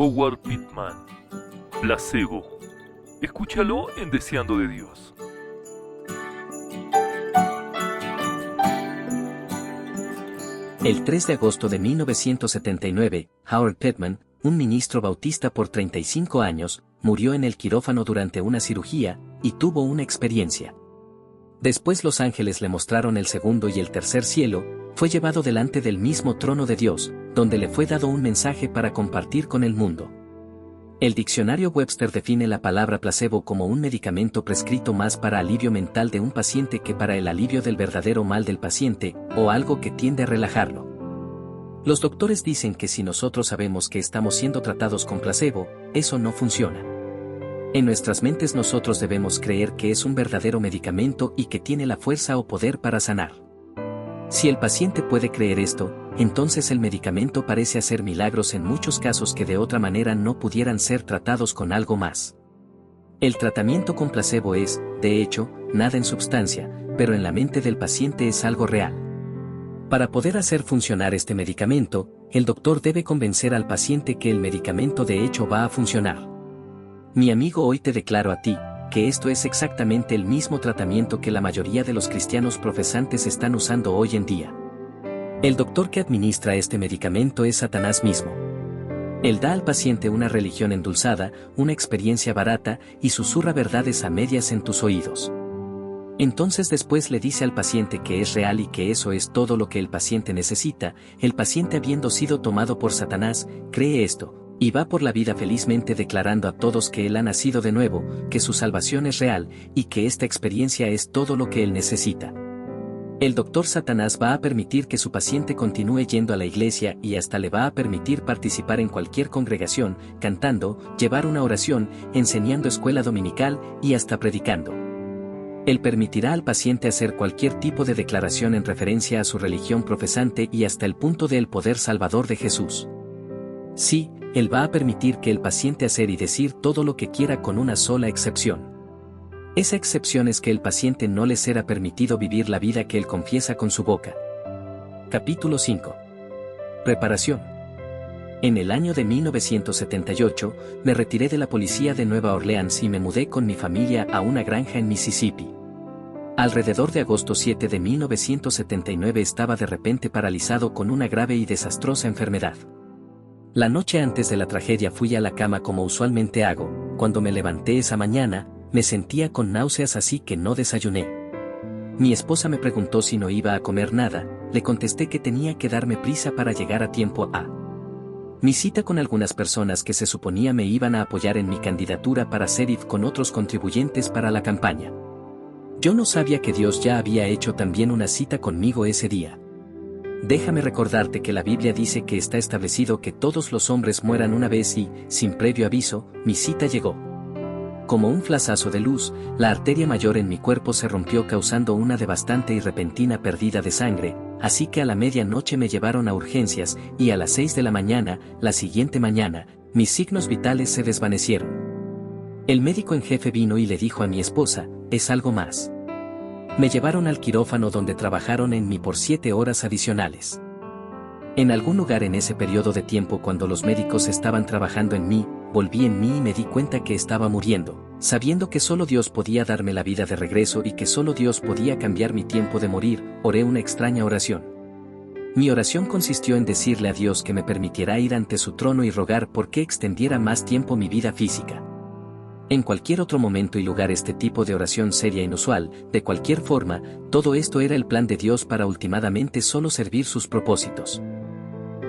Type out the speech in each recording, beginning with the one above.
Howard Pittman. Placebo. Escúchalo en Deseando de Dios. El 3 de agosto de 1979, Howard Pittman, un ministro bautista por 35 años, murió en el quirófano durante una cirugía, y tuvo una experiencia. Después los ángeles le mostraron el segundo y el tercer cielo, fue llevado delante del mismo trono de Dios, donde le fue dado un mensaje para compartir con el mundo. El diccionario Webster define la palabra placebo como un medicamento prescrito más para alivio mental de un paciente que para el alivio del verdadero mal del paciente, o algo que tiende a relajarlo. Los doctores dicen que si nosotros sabemos que estamos siendo tratados con placebo, eso no funciona. En nuestras mentes nosotros debemos creer que es un verdadero medicamento y que tiene la fuerza o poder para sanar. Si el paciente puede creer esto, entonces el medicamento parece hacer milagros en muchos casos que de otra manera no pudieran ser tratados con algo más. El tratamiento con placebo es, de hecho, nada en substancia, pero en la mente del paciente es algo real. Para poder hacer funcionar este medicamento, el doctor debe convencer al paciente que el medicamento de hecho va a funcionar. Mi amigo, hoy te declaro a ti, que esto es exactamente el mismo tratamiento que la mayoría de los cristianos profesantes están usando hoy en día. El doctor que administra este medicamento es Satanás mismo. Él da al paciente una religión endulzada, una experiencia barata, y susurra verdades a medias en tus oídos. Entonces después le dice al paciente que es real y que eso es todo lo que el paciente necesita. El paciente, habiendo sido tomado por Satanás, cree esto, y va por la vida felizmente declarando a todos que él ha nacido de nuevo, que su salvación es real, y que esta experiencia es todo lo que él necesita. El doctor Satanás va a permitir que su paciente continúe yendo a la iglesia y hasta le va a permitir participar en cualquier congregación, cantando, llevar una oración, enseñando escuela dominical y hasta predicando. Él permitirá al paciente hacer cualquier tipo de declaración en referencia a su religión profesante y hasta el punto del poder salvador de Jesús. Sí, él va a permitir que el paciente hacer y decir todo lo que quiera con una sola excepción. Esa excepción es que el paciente no le será permitido vivir la vida que él confiesa con su boca. Capítulo 5. Reparación. En el año de 1978, me retiré de la policía de Nueva Orleans y me mudé con mi familia a una granja en Mississippi. Alrededor de agosto 7 de 1979 estaba de repente paralizado con una grave y desastrosa enfermedad. La noche antes de la tragedia fui a la cama como usualmente hago. Cuando me levanté esa mañana, me sentía con náuseas, así que no desayuné. Mi esposa me preguntó si no iba a comer nada, le contesté que tenía que darme prisa para llegar a tiempo a mi cita con algunas personas que se suponía me iban a apoyar en mi candidatura para sheriff con otros contribuyentes para la campaña. Yo no sabía que Dios ya había hecho también una cita conmigo ese día. Déjame recordarte que la Biblia dice que está establecido que todos los hombres mueran una vez y, sin previo aviso, mi cita llegó. Como un flashazo de luz, la arteria mayor en mi cuerpo se rompió causando una devastante y repentina pérdida de sangre, así que a la medianoche me llevaron a urgencias y a las 6 de la mañana, la siguiente mañana, mis signos vitales se desvanecieron. El médico en jefe vino y le dijo a mi esposa, es algo más. Me llevaron al quirófano donde trabajaron en mí por 7 horas adicionales. En algún lugar en ese periodo de tiempo, cuando los médicos estaban trabajando en mí, volví en mí y me di cuenta que estaba muriendo, sabiendo que solo Dios podía darme la vida de regreso y que solo Dios podía cambiar mi tiempo de morir. Oré una extraña oración. Mi oración consistió en decirle a Dios que me permitiera ir ante su trono y rogar por que extendiera más tiempo mi vida física. En cualquier otro momento y lugar este tipo de oración sería inusual. De cualquier forma, todo esto era el plan de Dios para últimamente solo servir sus propósitos.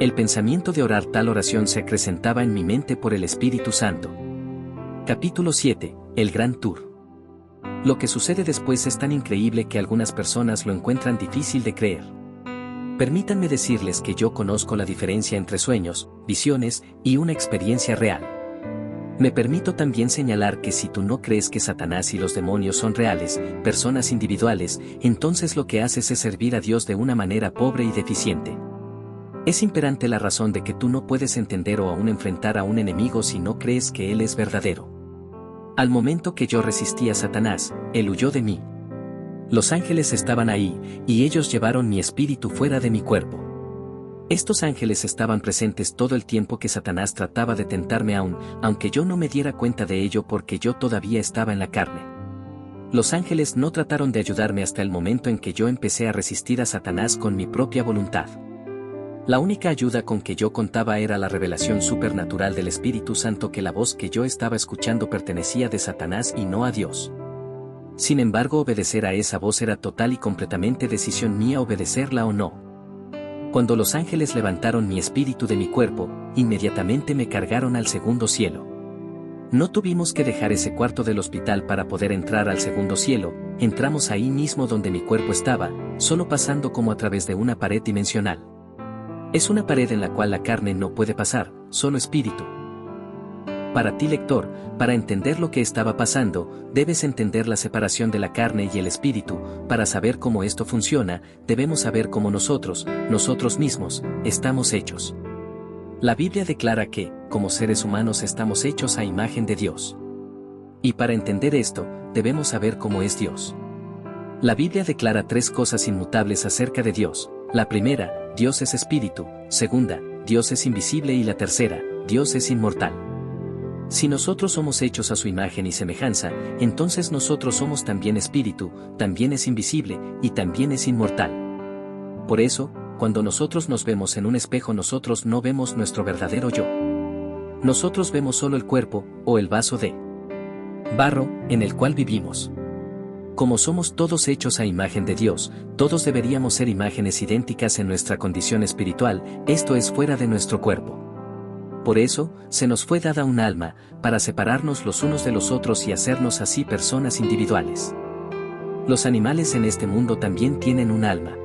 El pensamiento de orar tal oración se acrecentaba en mi mente por el Espíritu Santo. Capítulo 7. El Gran Tour. Lo que sucede después es tan increíble que algunas personas lo encuentran difícil de creer. Permítanme decirles que yo conozco la diferencia entre sueños, visiones y una experiencia real. Me permito también señalar que si tú no crees que Satanás y los demonios son reales, personas individuales, entonces lo que haces es servir a Dios de una manera pobre y deficiente. Es imperante la razón de que tú no puedes entender o aún enfrentar a un enemigo si no crees que Él es verdadero. Al momento que yo resistí a Satanás, Él huyó de mí. Los ángeles estaban ahí, y ellos llevaron mi espíritu fuera de mi cuerpo. Estos ángeles estaban presentes todo el tiempo que Satanás trataba de tentarme aunque yo no me diera cuenta de ello porque yo todavía estaba en la carne. Los ángeles no trataron de ayudarme hasta el momento en que yo empecé a resistir a Satanás con mi propia voluntad. La única ayuda con que yo contaba era la revelación supernatural del Espíritu Santo que la voz que yo estaba escuchando pertenecía de Satanás y no a Dios. Sin embargo, obedecer a esa voz era total y completamente decisión mía obedecerla o no. Cuando los ángeles levantaron mi espíritu de mi cuerpo, inmediatamente me cargaron al segundo cielo. No tuvimos que dejar ese cuarto del hospital para poder entrar al segundo cielo, entramos ahí mismo donde mi cuerpo estaba, solo pasando como a través de una pared dimensional. Es una pared en la cual la carne no puede pasar, solo espíritu. Para ti, lector, para entender lo que estaba pasando, debes entender la separación de la carne y el espíritu. Para saber cómo esto funciona, debemos saber cómo nosotros mismos, estamos hechos. La Biblia declara que, como seres humanos, estamos hechos a imagen de Dios. Y para entender esto, debemos saber cómo es Dios. La Biblia declara 3 cosas inmutables acerca de Dios. La primera, Dios es espíritu. Segunda, Dios es invisible. Y la tercera, Dios es inmortal. Si nosotros somos hechos a su imagen y semejanza, entonces nosotros somos también espíritu, también es invisible, y también es inmortal. Por eso, cuando nosotros nos vemos en un espejo, nosotros no vemos nuestro verdadero yo. Nosotros vemos solo el cuerpo, o el vaso de barro, en el cual vivimos. Como somos todos hechos a imagen de Dios, todos deberíamos ser imágenes idénticas en nuestra condición espiritual, esto es fuera de nuestro cuerpo. Por eso, se nos fue dada un alma, para separarnos los unos de los otros y hacernos así personas individuales. Los animales en este mundo también tienen un alma.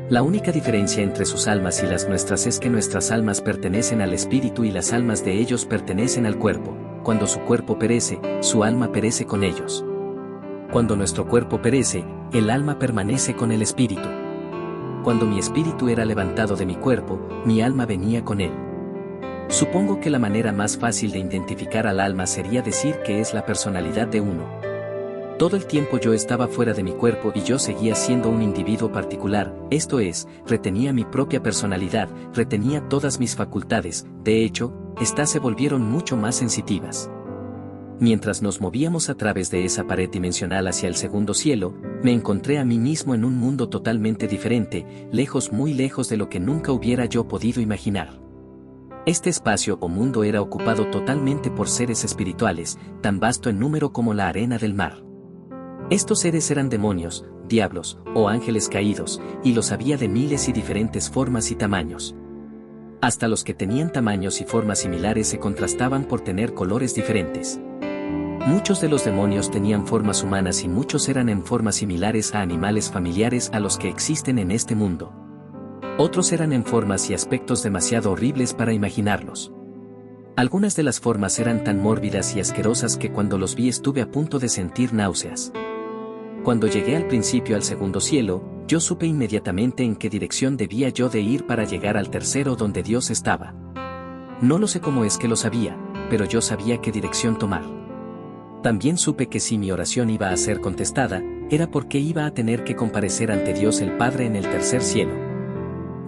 La única diferencia entre sus almas y las nuestras es que nuestras almas pertenecen al espíritu y las almas de ellos pertenecen al cuerpo. Cuando su cuerpo perece, su alma perece con ellos. Cuando nuestro cuerpo perece, el alma permanece con el espíritu. Cuando mi espíritu era levantado de mi cuerpo, mi alma venía con él. Supongo que la manera más fácil de identificar al alma sería decir que es la personalidad de uno. Todo el tiempo yo estaba fuera de mi cuerpo y yo seguía siendo un individuo particular, esto es, retenía mi propia personalidad, retenía todas mis facultades, de hecho, estas se volvieron mucho más sensitivas. Mientras nos movíamos a través de esa pared dimensional hacia el segundo cielo, me encontré a mí mismo en un mundo totalmente diferente, lejos, muy lejos de lo que nunca hubiera yo podido imaginar. Este espacio o mundo era ocupado totalmente por seres espirituales, tan vasto en número como la arena del mar. Estos seres eran demonios, diablos, o ángeles caídos, y los había de miles y diferentes formas y tamaños. Hasta los que tenían tamaños y formas similares se contrastaban por tener colores diferentes. Muchos de los demonios tenían formas humanas y muchos eran en formas similares a animales familiares a los que existen en este mundo. Otros eran en formas y aspectos demasiado horribles para imaginarlos. Algunas de las formas eran tan mórbidas y asquerosas que cuando los vi estuve a punto de sentir náuseas. Cuando llegué al principio al segundo cielo, yo supe inmediatamente en qué dirección debía yo de ir para llegar al tercero donde Dios estaba. No lo sé cómo es que lo sabía, pero yo sabía qué dirección tomar. También supe que si mi oración iba a ser contestada, era porque iba a tener que comparecer ante Dios el Padre en el tercer cielo.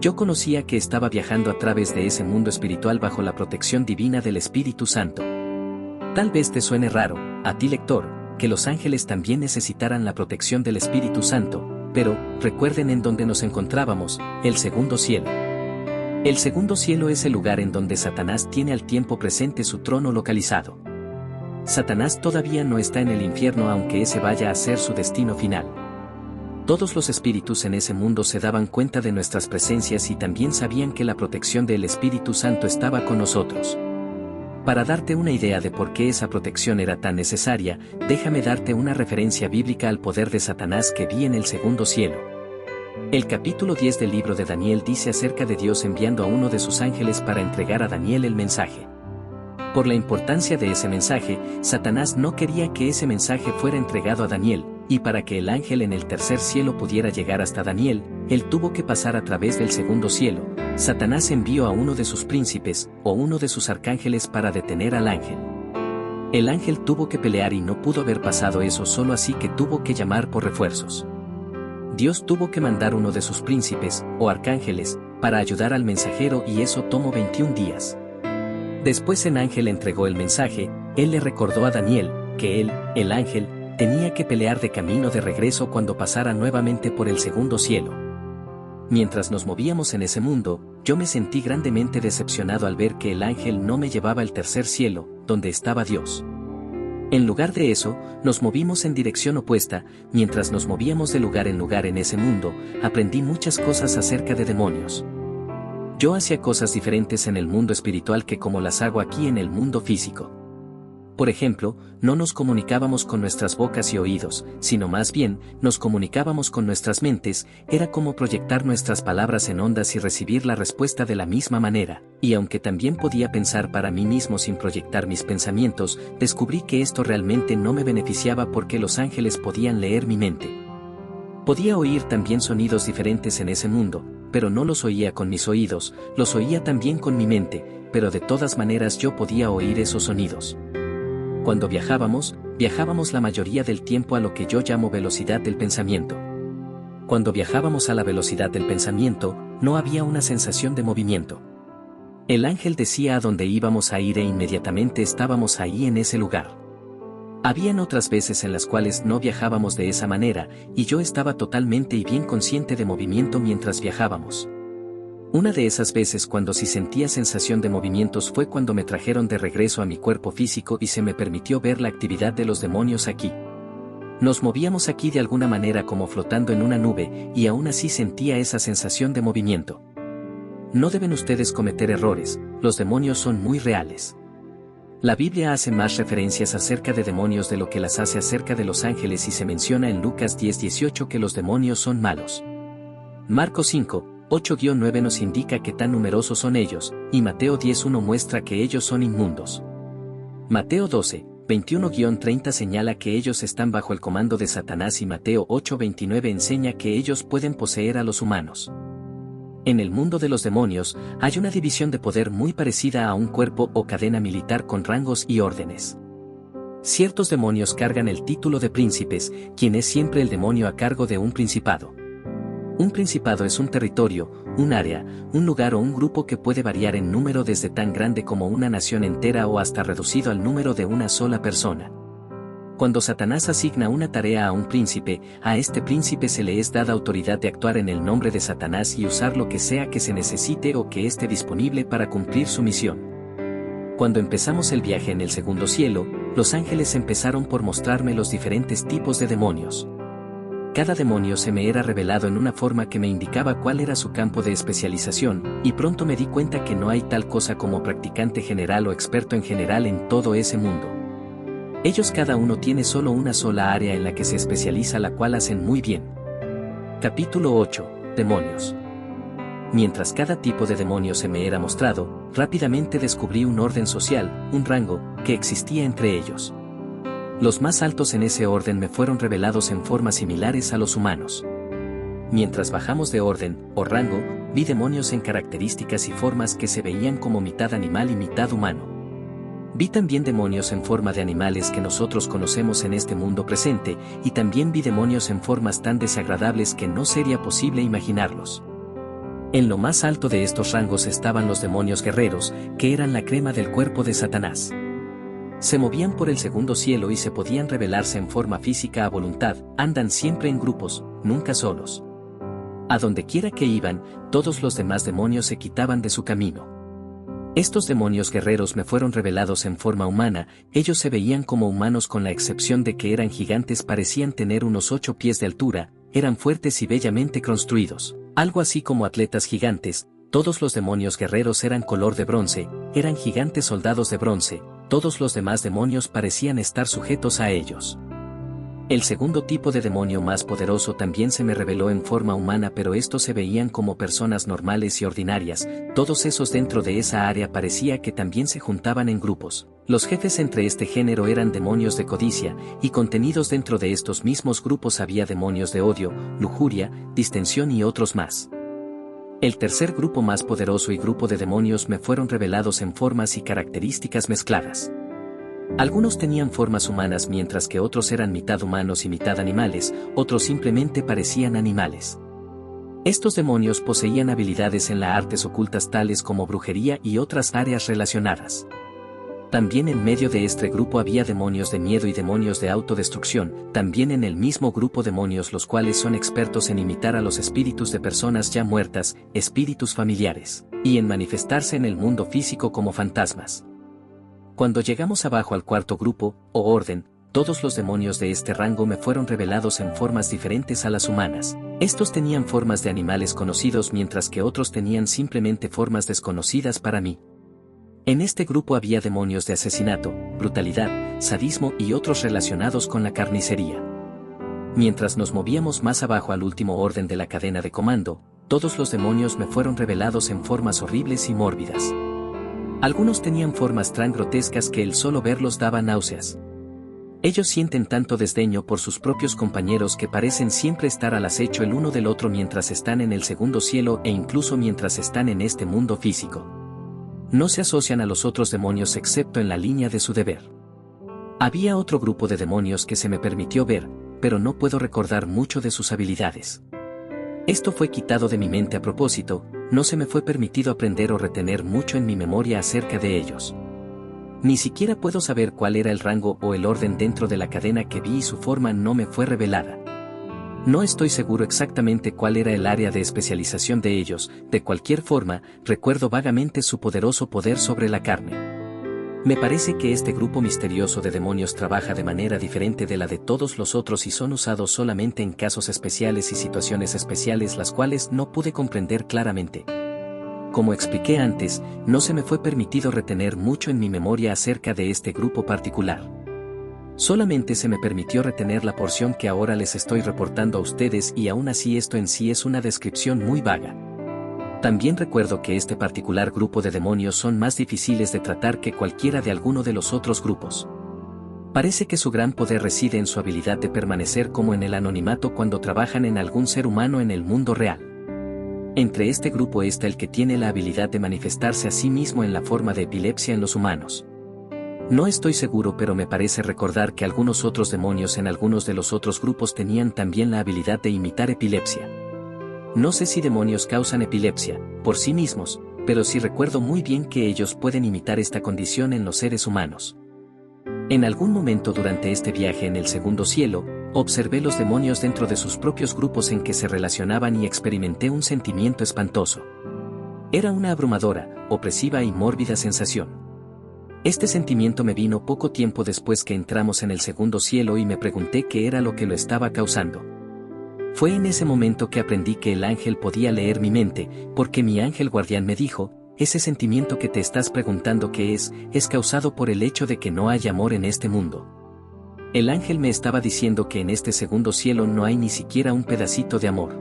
Yo conocía que estaba viajando a través de ese mundo espiritual bajo la protección divina del Espíritu Santo. Tal vez te suene raro, a ti lector, que los ángeles también necesitaran la protección del Espíritu Santo, pero, recuerden en donde nos encontrábamos, el segundo cielo. El segundo cielo es el lugar en donde Satanás tiene al tiempo presente su trono localizado. Satanás todavía no está en el infierno aunque ese vaya a ser su destino final. Todos los espíritus en ese mundo se daban cuenta de nuestras presencias y también sabían que la protección del Espíritu Santo estaba con nosotros. Para darte una idea de por qué esa protección era tan necesaria, déjame darte una referencia bíblica al poder de Satanás que vi en el segundo cielo. El capítulo 10 del libro de Daniel dice acerca de Dios enviando a uno de sus ángeles para entregar a Daniel el mensaje. Por la importancia de ese mensaje, Satanás no quería que ese mensaje fuera entregado a Daniel, y para que el ángel en el tercer cielo pudiera llegar hasta Daniel, él tuvo que pasar a través del segundo cielo. Satanás envió a uno de sus príncipes, o uno de sus arcángeles para detener al ángel. El ángel tuvo que pelear y no pudo haber pasado eso solo, así que tuvo que llamar por refuerzos. Dios tuvo que mandar uno de sus príncipes, o arcángeles, para ayudar al mensajero y eso tomó 21 días. Después el ángel entregó el mensaje, él le recordó a Daniel, que él, el ángel, tenía que pelear de camino de regreso cuando pasara nuevamente por el segundo cielo. Mientras nos movíamos en ese mundo, yo me sentí grandemente decepcionado al ver que el ángel no me llevaba al tercer cielo, donde estaba Dios. En lugar de eso, nos movimos en dirección opuesta. Mientras nos movíamos de lugar en ese mundo, aprendí muchas cosas acerca de demonios. Yo hacía cosas diferentes en el mundo espiritual que como las hago aquí en el mundo físico. Por ejemplo, no nos comunicábamos con nuestras bocas y oídos, sino más bien, nos comunicábamos con nuestras mentes, era como proyectar nuestras palabras en ondas y recibir la respuesta de la misma manera, y aunque también podía pensar para mí mismo sin proyectar mis pensamientos, descubrí que esto realmente no me beneficiaba porque los ángeles podían leer mi mente. Podía oír también sonidos diferentes en ese mundo, pero no los oía con mis oídos, los oía también con mi mente, pero de todas maneras yo podía oír esos sonidos. Cuando viajábamos la mayoría del tiempo a lo que yo llamo velocidad del pensamiento. Cuando viajábamos a la velocidad del pensamiento, no había una sensación de movimiento. El ángel decía a dónde íbamos a ir e inmediatamente estábamos ahí en ese lugar. Habían otras veces en las cuales no viajábamos de esa manera, y yo estaba totalmente y bien consciente de movimiento mientras viajábamos. Una de esas veces cuando sí sentía sensación de movimientos fue cuando me trajeron de regreso a mi cuerpo físico y se me permitió ver la actividad de los demonios aquí. Nos movíamos aquí de alguna manera como flotando en una nube, y aún así sentía esa sensación de movimiento. No deben ustedes cometer errores, los demonios son muy reales. La Biblia hace más referencias acerca de demonios de lo que las hace acerca de los ángeles y se menciona en Lucas 10:18 que los demonios son malos. Marcos 5:8-9 nos indica que tan numerosos son ellos, y Mateo 10:1 muestra que ellos son inmundos. Mateo 12:21-30 señala que ellos están bajo el comando de Satanás y Mateo 8:29 enseña que ellos pueden poseer a los humanos. En el mundo de los demonios, hay una división de poder muy parecida a un cuerpo o cadena militar con rangos y órdenes. Ciertos demonios cargan el título de príncipes, quien es siempre el demonio a cargo de un principado. Un principado es un territorio, un área, un lugar o un grupo que puede variar en número desde tan grande como una nación entera o hasta reducido al número de una sola persona. Cuando Satanás asigna una tarea a un príncipe, a este príncipe se le es dada autoridad de actuar en el nombre de Satanás y usar lo que sea que se necesite o que esté disponible para cumplir su misión. Cuando empezamos el viaje en el segundo cielo, los ángeles empezaron por mostrarme los diferentes tipos de demonios. Cada demonio se me era revelado en una forma que me indicaba cuál era su campo de especialización, y pronto me di cuenta que no hay tal cosa como practicante general o experto en general en todo ese mundo. Ellos cada uno tiene solo una sola área en la que se especializa, la cual hacen muy bien. Capítulo 8. Demonios. Mientras cada tipo de demonio se me era mostrado, rápidamente descubrí un orden social, un rango, que existía entre ellos. Los más altos en ese orden me fueron revelados en formas similares a los humanos. Mientras bajamos de orden, o rango, vi demonios en características y formas que se veían como mitad animal y mitad humano. Vi también demonios en forma de animales que nosotros conocemos en este mundo presente, y también vi demonios en formas tan desagradables que no sería posible imaginarlos. En lo más alto de estos rangos estaban los demonios guerreros, que eran la crema del cuerpo de Satanás. Se movían por el segundo cielo y se podían revelarse en forma física a voluntad, andan siempre en grupos, nunca solos. A donde quiera que iban, todos los demás demonios se quitaban de su camino. Estos demonios guerreros me fueron revelados en forma humana, ellos se veían como humanos con la excepción de que eran gigantes, parecían tener unos 8 pies de altura, eran fuertes y bellamente construidos, algo así como atletas gigantes. Todos los demonios guerreros eran color de bronce, eran gigantes soldados de bronce, todos los demás demonios parecían estar sujetos a ellos. El segundo tipo de demonio más poderoso también se me reveló en forma humana, pero estos se veían como personas normales y ordinarias, todos esos dentro de esa área parecía que también se juntaban en grupos. Los jefes entre este género eran demonios de codicia, y contenidos dentro de estos mismos grupos había demonios de odio, lujuria, distensión y otros más. El tercer grupo más poderoso y grupo de demonios me fueron revelados en formas y características mezcladas. Algunos tenían formas humanas mientras que otros eran mitad humanos y mitad animales, otros simplemente parecían animales. Estos demonios poseían habilidades en las artes ocultas tales como brujería y otras áreas relacionadas. También en medio de este grupo había demonios de miedo y demonios de autodestrucción, también en el mismo grupo demonios los cuales son expertos en imitar a los espíritus de personas ya muertas, espíritus familiares, y en manifestarse en el mundo físico como fantasmas. Cuando llegamos abajo al cuarto grupo, o orden, todos los demonios de este rango me fueron revelados en formas diferentes a las humanas. Estos tenían formas de animales conocidos mientras que otros tenían simplemente formas desconocidas para mí. En este grupo había demonios de asesinato, brutalidad, sadismo y otros relacionados con la carnicería. Mientras nos movíamos más abajo al último orden de la cadena de comando, todos los demonios me fueron revelados en formas horribles y mórbidas. Algunos tenían formas tan grotescas que el solo verlos daba náuseas. Ellos sienten tanto desdeño por sus propios compañeros que parecen siempre estar al acecho el uno del otro mientras están en el segundo cielo e incluso mientras están en este mundo físico. No se asocian a los otros demonios excepto en la línea de su deber. Había otro grupo de demonios que se me permitió ver, pero no puedo recordar mucho de sus habilidades. Esto fue quitado de mi mente a propósito, no se me fue permitido aprender o retener mucho en mi memoria acerca de ellos. Ni siquiera puedo saber cuál era el rango o el orden dentro de la cadena que vi y su forma no me fue revelada. No estoy seguro exactamente cuál era el área de especialización de ellos, de cualquier forma, recuerdo vagamente su poderoso poder sobre la carne. Me parece que este grupo misterioso de demonios trabaja de manera diferente de la de todos los otros y son usados solamente en casos especiales y situaciones especiales las cuales no pude comprender claramente. Como expliqué antes, no se me fue permitido retener mucho en mi memoria acerca de este grupo particular. Solamente se me permitió retener la porción que ahora les estoy reportando a ustedes y aún así esto en sí es una descripción muy vaga. También recuerdo que este particular grupo de demonios son más difíciles de tratar que cualquiera de alguno de los otros grupos. Parece que su gran poder reside en su habilidad de permanecer como en el anonimato cuando trabajan en algún ser humano en el mundo real. Entre este grupo está el que tiene la habilidad de manifestarse a sí mismo en la forma de epilepsia en los humanos. No estoy seguro pero me parece recordar que algunos otros demonios en algunos de los otros grupos tenían también la habilidad de imitar epilepsia. No sé si demonios causan epilepsia, por sí mismos, pero sí recuerdo muy bien que ellos pueden imitar esta condición en los seres humanos. En algún momento durante este viaje en el segundo cielo, observé los demonios dentro de sus propios grupos en que se relacionaban y experimenté un sentimiento espantoso. Era una abrumadora, opresiva y mórbida sensación. Este sentimiento me vino poco tiempo después que entramos en el segundo cielo y me pregunté qué era lo que lo estaba causando. Fue en ese momento que aprendí que el ángel podía leer mi mente, porque mi ángel guardián me dijo, ese sentimiento que te estás preguntando qué es causado por el hecho de que no hay amor en este mundo. El ángel me estaba diciendo que en este segundo cielo no hay ni siquiera un pedacito de amor.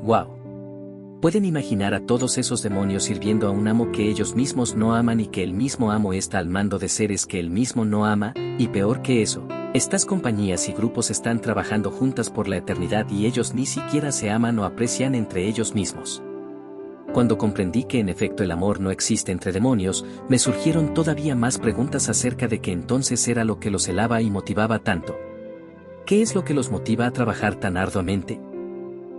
¡Wow! Pueden imaginar a todos esos demonios sirviendo a un amo que ellos mismos no aman y que el mismo amo está al mando de seres que él mismo no ama, y peor que eso, estas compañías y grupos están trabajando juntas por la eternidad y ellos ni siquiera se aman o aprecian entre ellos mismos. Cuando comprendí que en efecto el amor no existe entre demonios, me surgieron todavía más preguntas acerca de qué entonces era lo que los celaba y motivaba tanto. ¿Qué es lo que los motiva a trabajar tan arduamente?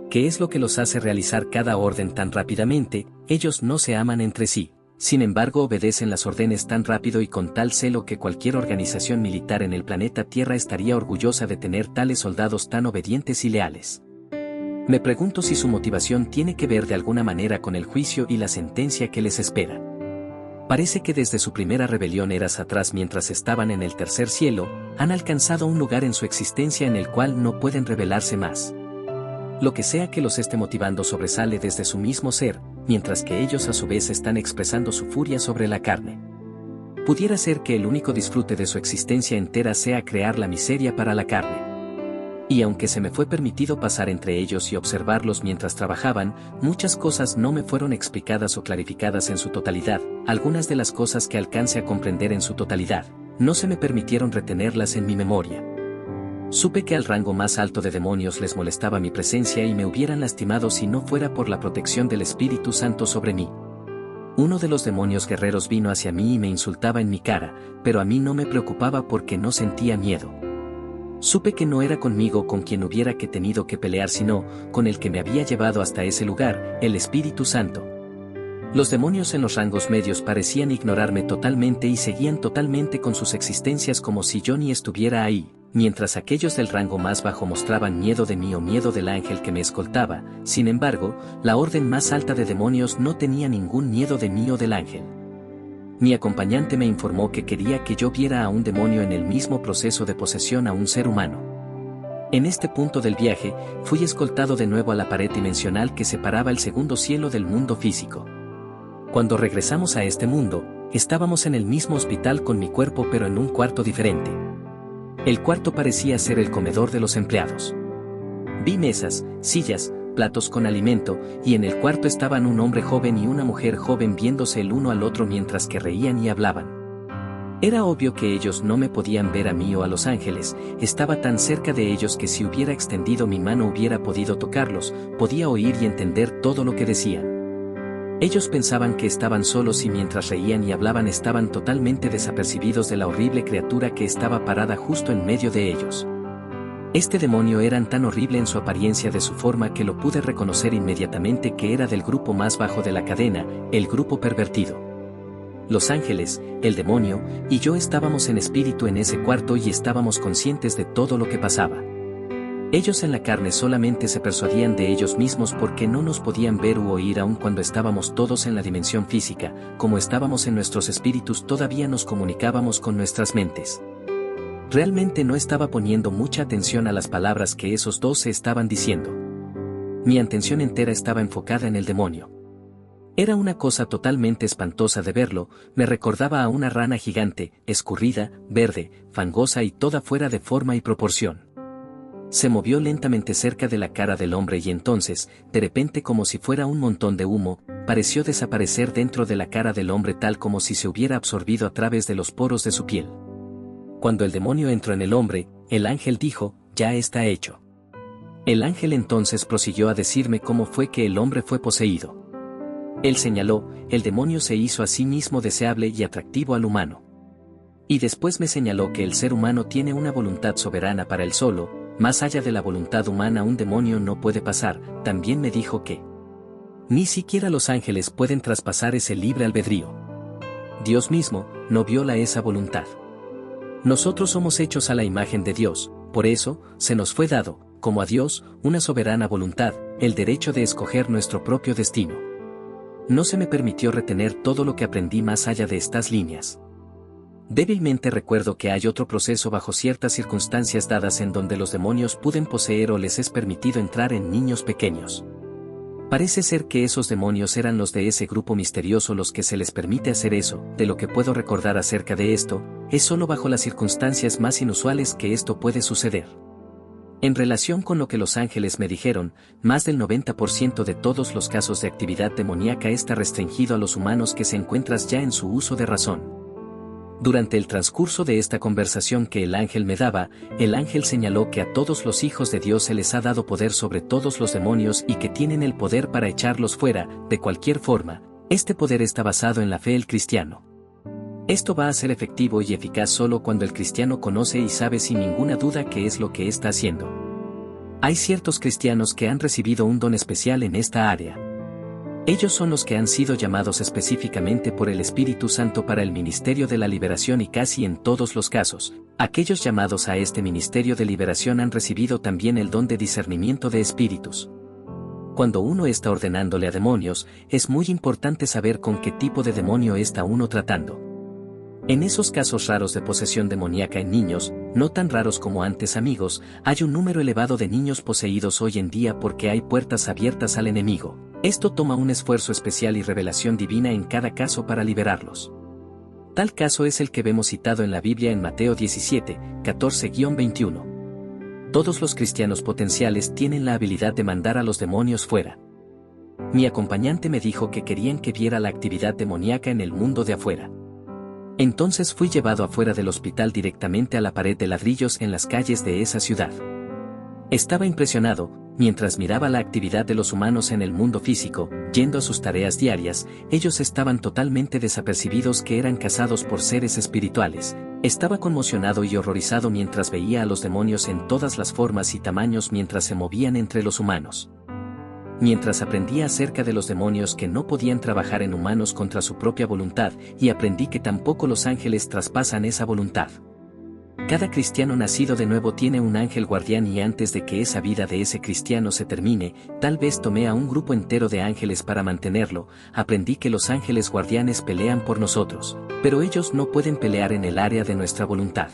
¿Qué es lo que los hace realizar cada orden tan rápidamente? Ellos no se aman entre sí, sin embargo obedecen las órdenes tan rápido y con tal celo que cualquier organización militar en el planeta Tierra estaría orgullosa de tener tales soldados tan obedientes y leales. Me pregunto si su motivación tiene que ver de alguna manera con el juicio y la sentencia que les espera. Parece que desde su primera rebelión eras atrás mientras estaban en el tercer cielo, han alcanzado un lugar en su existencia en el cual no pueden rebelarse más. Lo que sea que los esté motivando sobresale desde su mismo ser, mientras que ellos a su vez están expresando su furia sobre la carne. Pudiera ser que el único disfrute de su existencia entera sea crear la miseria para la carne. Y aunque se me fue permitido pasar entre ellos y observarlos mientras trabajaban, muchas cosas no me fueron explicadas o clarificadas en su totalidad, algunas de las cosas que alcance a comprender en su totalidad, no se me permitieron retenerlas en mi memoria. Supe que al rango más alto de demonios les molestaba mi presencia y me hubieran lastimado si no fuera por la protección del Espíritu Santo sobre mí. Uno de los demonios guerreros vino hacia mí y me insultaba en mi cara, pero a mí no me preocupaba porque no sentía miedo. Supe que no era conmigo con quien hubiera que tenido que pelear, sino con el que me había llevado hasta ese lugar, el Espíritu Santo. Los demonios en los rangos medios parecían ignorarme totalmente y seguían totalmente con sus existencias como si yo ni estuviera ahí, mientras aquellos del rango más bajo mostraban miedo de mí o miedo del ángel que me escoltaba. Sin embargo, la orden más alta de demonios no tenía ningún miedo de mí o del ángel. Mi acompañante me informó que quería que yo viera a un demonio en el mismo proceso de posesión a un ser humano. En este punto del viaje, fui escoltado de nuevo a la pared dimensional que separaba el segundo cielo del mundo físico. Cuando regresamos a este mundo, estábamos en el mismo hospital con mi cuerpo pero en un cuarto diferente. El cuarto parecía ser el comedor de los empleados. Vi mesas, sillas, platos con alimento, y en el cuarto estaban un hombre joven y una mujer joven viéndose el uno al otro mientras que reían y hablaban. Era obvio que ellos no me podían ver a mí o a los ángeles, estaba tan cerca de ellos que si hubiera extendido mi mano hubiera podido tocarlos, podía oír y entender todo lo que decían. Ellos pensaban que estaban solos y mientras reían y hablaban estaban totalmente desapercibidos de la horrible criatura que estaba parada justo en medio de ellos. Este demonio era tan horrible en su apariencia de su forma que lo pude reconocer inmediatamente que era del grupo más bajo de la cadena, el grupo pervertido. Los ángeles, el demonio, y yo estábamos en espíritu en ese cuarto y estábamos conscientes de todo lo que pasaba. Ellos en la carne solamente se persuadían de ellos mismos porque no nos podían ver u oír aun cuando estábamos todos en la dimensión física, como estábamos en nuestros espíritus todavía nos comunicábamos con nuestras mentes. Realmente no estaba poniendo mucha atención a las palabras que esos dos se estaban diciendo. Mi atención entera estaba enfocada en el demonio. Era una cosa totalmente espantosa de verlo, me recordaba a una rana gigante, escurrida, verde, fangosa y toda fuera de forma y proporción. Se movió lentamente cerca de la cara del hombre y entonces, de repente como si fuera un montón de humo, pareció desaparecer dentro de la cara del hombre tal como si se hubiera absorbido a través de los poros de su piel. Cuando el demonio entró en el hombre, el ángel dijo, ya está hecho. El ángel entonces prosiguió a decirme cómo fue que el hombre fue poseído. Él señaló, el demonio se hizo a sí mismo deseable y atractivo al humano. Y después me señaló que el ser humano tiene una voluntad soberana para él solo, más allá de la voluntad humana un demonio no puede pasar. También me dijo que ni siquiera los ángeles pueden traspasar ese libre albedrío. Dios mismo no viola esa voluntad. Nosotros somos hechos a la imagen de Dios, por eso, se nos fue dado, como a Dios, una soberana voluntad, el derecho de escoger nuestro propio destino. No se me permitió retener todo lo que aprendí más allá de estas líneas. Débilmente recuerdo que hay otro proceso bajo ciertas circunstancias dadas en donde los demonios pueden poseer o les es permitido entrar en niños pequeños. Parece ser que esos demonios eran los de ese grupo misterioso los que se les permite hacer eso. De lo que puedo recordar acerca de esto, es solo bajo las circunstancias más inusuales que esto puede suceder. En relación con lo que los ángeles me dijeron, más del 90% de todos los casos de actividad demoníaca está restringido a los humanos que se encuentran ya en su uso de razón. Durante el transcurso de esta conversación que el ángel me daba, el ángel señaló que a todos los hijos de Dios se les ha dado poder sobre todos los demonios y que tienen el poder para echarlos fuera, de cualquier forma. Este poder está basado en la fe del cristiano. Esto va a ser efectivo y eficaz solo cuando el cristiano conoce y sabe sin ninguna duda qué es lo que está haciendo. Hay ciertos cristianos que han recibido un don especial en esta área. Ellos son los que han sido llamados específicamente por el Espíritu Santo para el ministerio de la liberación y casi en todos los casos, aquellos llamados a este ministerio de liberación han recibido también el don de discernimiento de espíritus. Cuando uno está ordenándole a demonios, es muy importante saber con qué tipo de demonio está uno tratando. En esos casos raros de posesión demoníaca en niños, no tan raros como antes amigos, hay un número elevado de niños poseídos hoy en día porque hay puertas abiertas al enemigo. Esto toma un esfuerzo especial y revelación divina en cada caso para liberarlos. Tal caso es el que vemos citado en la Biblia en Mateo 17, 14-21. Todos los cristianos potenciales tienen la habilidad de mandar a los demonios fuera. Mi acompañante me dijo que querían que viera la actividad demoníaca en el mundo de afuera. Entonces fui llevado afuera del hospital directamente a la pared de ladrillos en las calles de esa ciudad. Estaba impresionado, mientras miraba la actividad de los humanos en el mundo físico, yendo a sus tareas diarias, ellos estaban totalmente desapercibidos que eran cazados por seres espirituales, Estaba conmocionado y horrorizado mientras veía a los demonios en todas las formas y tamaños mientras se movían entre los humanos. Mientras aprendía acerca de los demonios que no podían trabajar en humanos contra su propia voluntad, y aprendí que tampoco los ángeles traspasan esa voluntad. Cada cristiano nacido de nuevo tiene un ángel guardián y antes de que esa vida de ese cristiano se termine, tal vez tomé a un grupo entero de ángeles para mantenerlo. Aprendí que los ángeles guardianes pelean por nosotros, pero ellos no pueden pelear en el área de nuestra voluntad.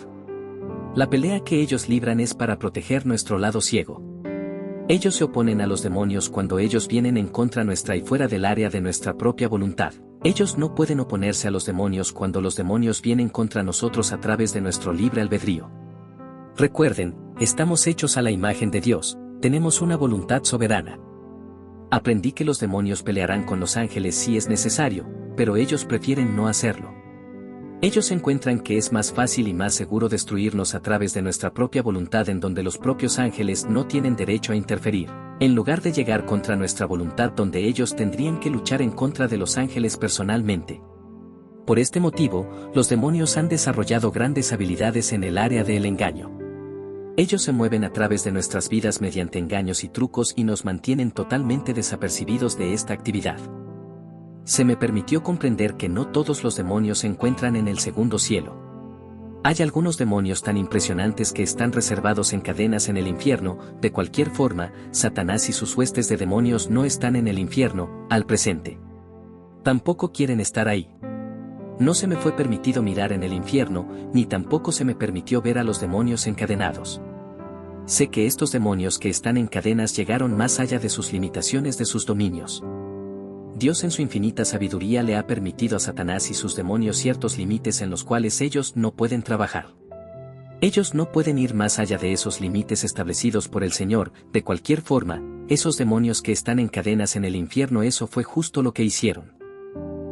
La pelea que ellos libran es para proteger nuestro lado ciego. Ellos se oponen a los demonios cuando ellos vienen en contra nuestra y fuera del área de nuestra propia voluntad. Ellos no pueden oponerse a los demonios cuando los demonios vienen contra nosotros a través de nuestro libre albedrío. Recuerden, estamos hechos a la imagen de Dios, tenemos una voluntad soberana. Aprendí que los demonios pelearán con los ángeles si es necesario, pero ellos prefieren no hacerlo. Ellos encuentran que es más fácil y más seguro destruirnos a través de nuestra propia voluntad en donde los propios ángeles no tienen derecho a interferir, en lugar de llegar contra nuestra voluntad donde ellos tendrían que luchar en contra de los ángeles personalmente. Por este motivo, los demonios han desarrollado grandes habilidades en el área del engaño. Ellos se mueven a través de nuestras vidas mediante engaños y trucos y nos mantienen totalmente desapercibidos de esta actividad. Se me permitió comprender que no todos los demonios se encuentran en el segundo cielo. Hay algunos demonios tan impresionantes que están reservados en cadenas en el infierno. De cualquier forma, Satanás y sus huestes de demonios no están en el infierno, al presente. Tampoco quieren estar ahí. No se me fue permitido mirar en el infierno, ni tampoco se me permitió ver a los demonios encadenados. Sé que estos demonios que están en cadenas llegaron más allá de sus limitaciones de sus dominios. Dios en su infinita sabiduría le ha permitido a Satanás y sus demonios ciertos límites en los cuales ellos no pueden trabajar. Ellos no pueden ir más allá de esos límites establecidos por el Señor. De cualquier forma, esos demonios que están en cadenas en el infierno, eso fue justo lo que hicieron.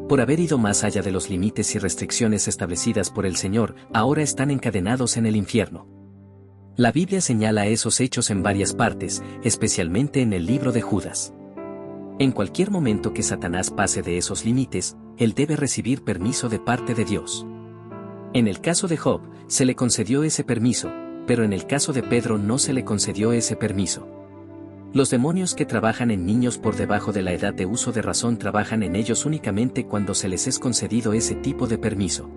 Por haber ido más allá de los límites y restricciones establecidas por el Señor, ahora están encadenados en el infierno. La Biblia señala esos hechos en varias partes, especialmente en el libro de Judas. En cualquier momento que Satanás pase de esos límites, él debe recibir permiso de parte de Dios. En el caso de Job, se le concedió ese permiso, pero en el caso de Pedro no se le concedió ese permiso. Los demonios que trabajan en niños por debajo de la edad de uso de razón trabajan en ellos únicamente cuando se les es concedido ese tipo de permiso.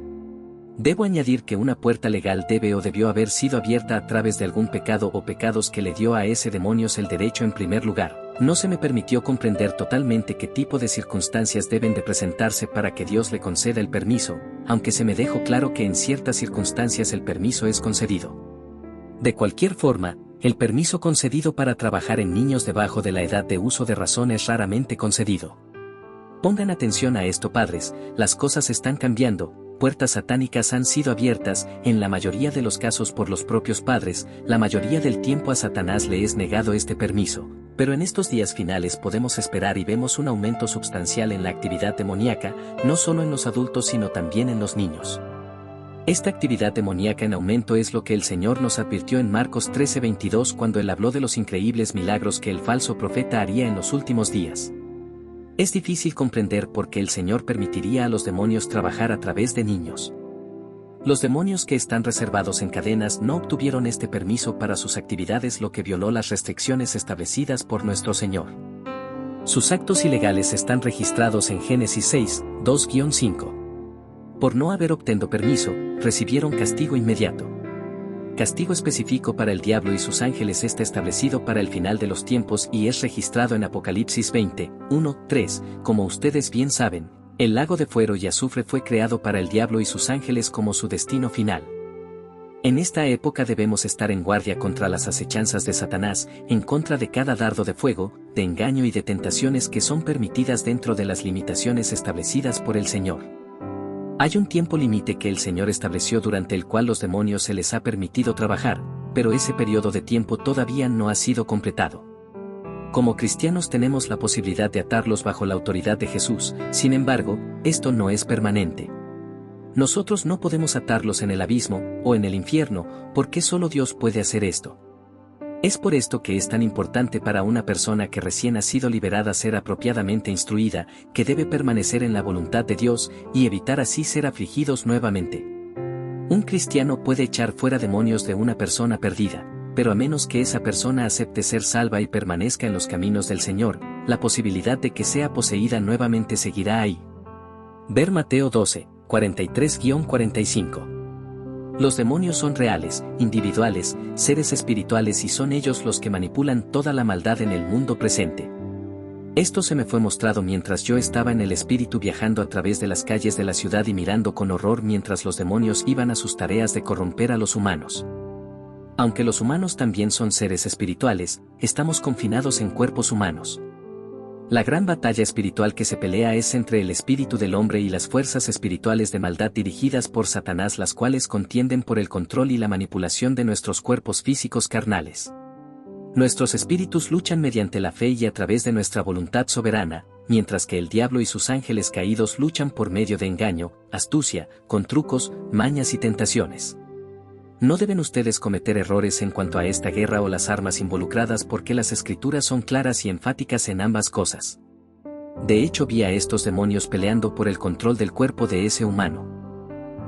Debo añadir que una puerta legal debe o debió haber sido abierta a través de algún pecado o pecados que le dio a ese demonio el derecho en primer lugar. No se me permitió comprender totalmente qué tipo de circunstancias deben de presentarse para que Dios le conceda el permiso, aunque se me dejó claro que en ciertas circunstancias el permiso es concedido. De cualquier forma, el permiso concedido para trabajar en niños debajo de la edad de uso de razón es raramente concedido. Pongan atención a esto, padres, las cosas están cambiando. Puertas satánicas han sido abiertas, en la mayoría de los casos por los propios padres. La mayoría del tiempo a Satanás le es negado este permiso, pero en estos días finales podemos esperar y vemos un aumento sustancial en la actividad demoníaca, no solo en los adultos sino también en los niños. Esta actividad demoníaca en aumento es lo que el Señor nos advirtió en Marcos 13:22 cuando Él habló de los increíbles milagros que el falso profeta haría en los últimos días. Es difícil comprender por qué el Señor permitiría a los demonios trabajar a través de niños. Los demonios que están reservados en cadenas no obtuvieron este permiso para sus actividades, lo que violó las restricciones establecidas por nuestro Señor. Sus actos ilegales están registrados en Génesis 6, 2-5. Por no haber obtenido permiso, recibieron castigo inmediato. Castigo específico para el diablo y sus ángeles está establecido para el final de los tiempos y es registrado en Apocalipsis 20, 1-3, como ustedes bien saben. El lago de fuego y azufre fue creado para el diablo y sus ángeles como su destino final. En esta época debemos estar en guardia contra las acechanzas de Satanás, en contra de cada dardo de fuego, de engaño y de tentaciones que son permitidas dentro de las limitaciones establecidas por el Señor. Hay un tiempo límite que el Señor estableció durante el cual los demonios se les ha permitido trabajar, pero ese periodo de tiempo todavía no ha sido completado. Como cristianos tenemos la posibilidad de atarlos bajo la autoridad de Jesús, sin embargo, esto no es permanente. Nosotros no podemos atarlos en el abismo, o en el infierno, porque solo Dios puede hacer esto. Es por esto que es tan importante para una persona que recién ha sido liberada ser apropiadamente instruida, que debe permanecer en la voluntad de Dios, y evitar así ser afligidos nuevamente. Un cristiano puede echar fuera demonios de una persona perdida, pero a menos que esa persona acepte ser salva y permanezca en los caminos del Señor, la posibilidad de que sea poseída nuevamente seguirá ahí. Ver Mateo 12, 43-45. Los demonios son reales, individuales, seres espirituales y son ellos los que manipulan toda la maldad en el mundo presente. Esto se me fue mostrado mientras yo estaba en el espíritu viajando a través de las calles de la ciudad y mirando con horror mientras los demonios iban a sus tareas de corromper a los humanos. Aunque los humanos también son seres espirituales, estamos confinados en cuerpos humanos. La gran batalla espiritual que se pelea es entre el espíritu del hombre y las fuerzas espirituales de maldad dirigidas por Satanás, las cuales contienden por el control y la manipulación de nuestros cuerpos físicos carnales. Nuestros espíritus luchan mediante la fe y a través de nuestra voluntad soberana, mientras que el diablo y sus ángeles caídos luchan por medio de engaño, astucia, con trucos, mañas y tentaciones. No deben ustedes cometer errores en cuanto a esta guerra o las armas involucradas, porque las escrituras son claras y enfáticas en ambas cosas. De hecho, vi a estos demonios peleando por el control del cuerpo de ese humano.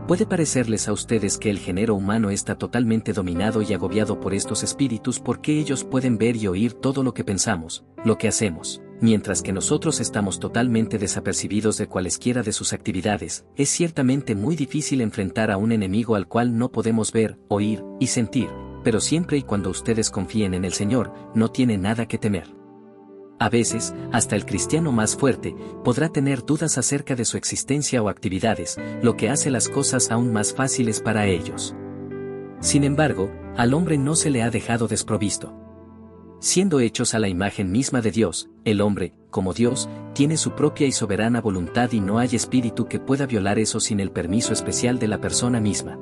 Puede parecerles a ustedes que el género humano está totalmente dominado y agobiado por estos espíritus porque ellos pueden ver y oír todo lo que pensamos, lo que hacemos, mientras que nosotros estamos totalmente desapercibidos de cualesquiera de sus actividades. Es ciertamente muy difícil enfrentar a un enemigo al cual no podemos ver, oír y sentir, pero siempre y cuando ustedes confíen en el Señor, no tienen nada que temer. A veces, hasta el cristiano más fuerte podrá tener dudas acerca de su existencia o actividades, lo que hace las cosas aún más fáciles para ellos. Sin embargo, al hombre no se le ha dejado desprovisto. Siendo hechos a la imagen misma de Dios, el hombre, como Dios, tiene su propia y soberana voluntad y no hay espíritu que pueda violar eso sin el permiso especial de la persona misma.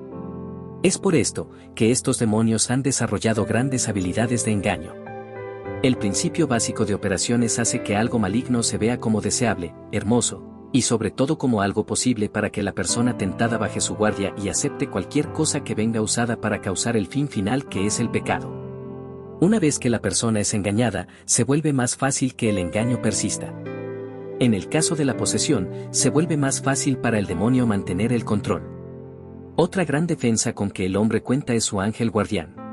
Es por esto que estos demonios han desarrollado grandes habilidades de engaño. El principio básico de operaciones hace que algo maligno se vea como deseable, hermoso, y sobre todo como algo posible para que la persona tentada baje su guardia y acepte cualquier cosa que venga usada para causar el fin final, que es el pecado. Una vez que la persona es engañada, se vuelve más fácil que el engaño persista. En el caso de la posesión, se vuelve más fácil para el demonio mantener el control. Otra gran defensa con que el hombre cuenta es su ángel guardián.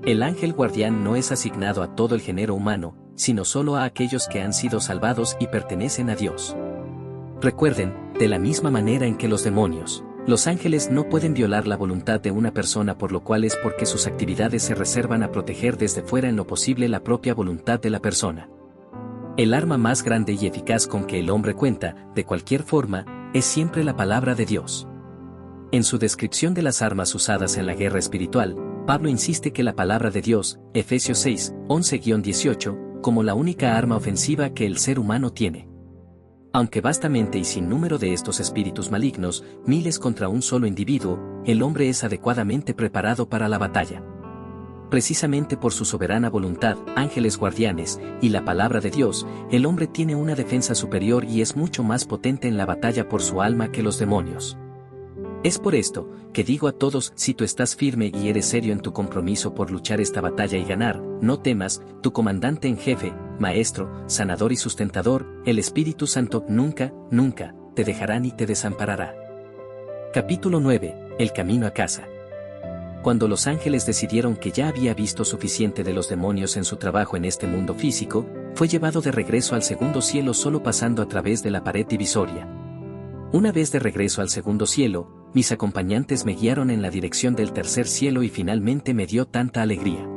El ángel guardián no es asignado a todo el género humano, sino solo a aquellos que han sido salvados y pertenecen a Dios. Recuerden, de la misma manera en que los demonios, los ángeles no pueden violar la voluntad de una persona, por lo cual es porque sus actividades se reservan a proteger desde fuera en lo posible la propia voluntad de la persona. El arma más grande y eficaz con que el hombre cuenta, de cualquier forma, es siempre la palabra de Dios. En su descripción de las armas usadas en la guerra espiritual, Pablo insiste que la palabra de Dios, Efesios 6, 11-18, como la única arma ofensiva que el ser humano tiene. Aunque vastamente y sin número de estos espíritus malignos, miles contra un solo individuo, el hombre es adecuadamente preparado para la batalla. Precisamente por su soberana voluntad, ángeles guardianes, y la palabra de Dios, el hombre tiene una defensa superior y es mucho más potente en la batalla por su alma que los demonios. Es por esto que digo a todos: si tú estás firme y eres serio en tu compromiso por luchar esta batalla y ganar, no temas, tu comandante en jefe, maestro, sanador y sustentador, el Espíritu Santo, nunca, nunca, te dejará ni te desamparará. Capítulo 9. El camino a casa. Cuando los ángeles decidieron que ya había visto suficiente de los demonios en su trabajo en este mundo físico, fue llevado de regreso al segundo cielo solo pasando a través de la pared divisoria. Una vez de regreso al segundo cielo, mis acompañantes me guiaron en la dirección del tercer cielo y finalmente me dio tanta alegría.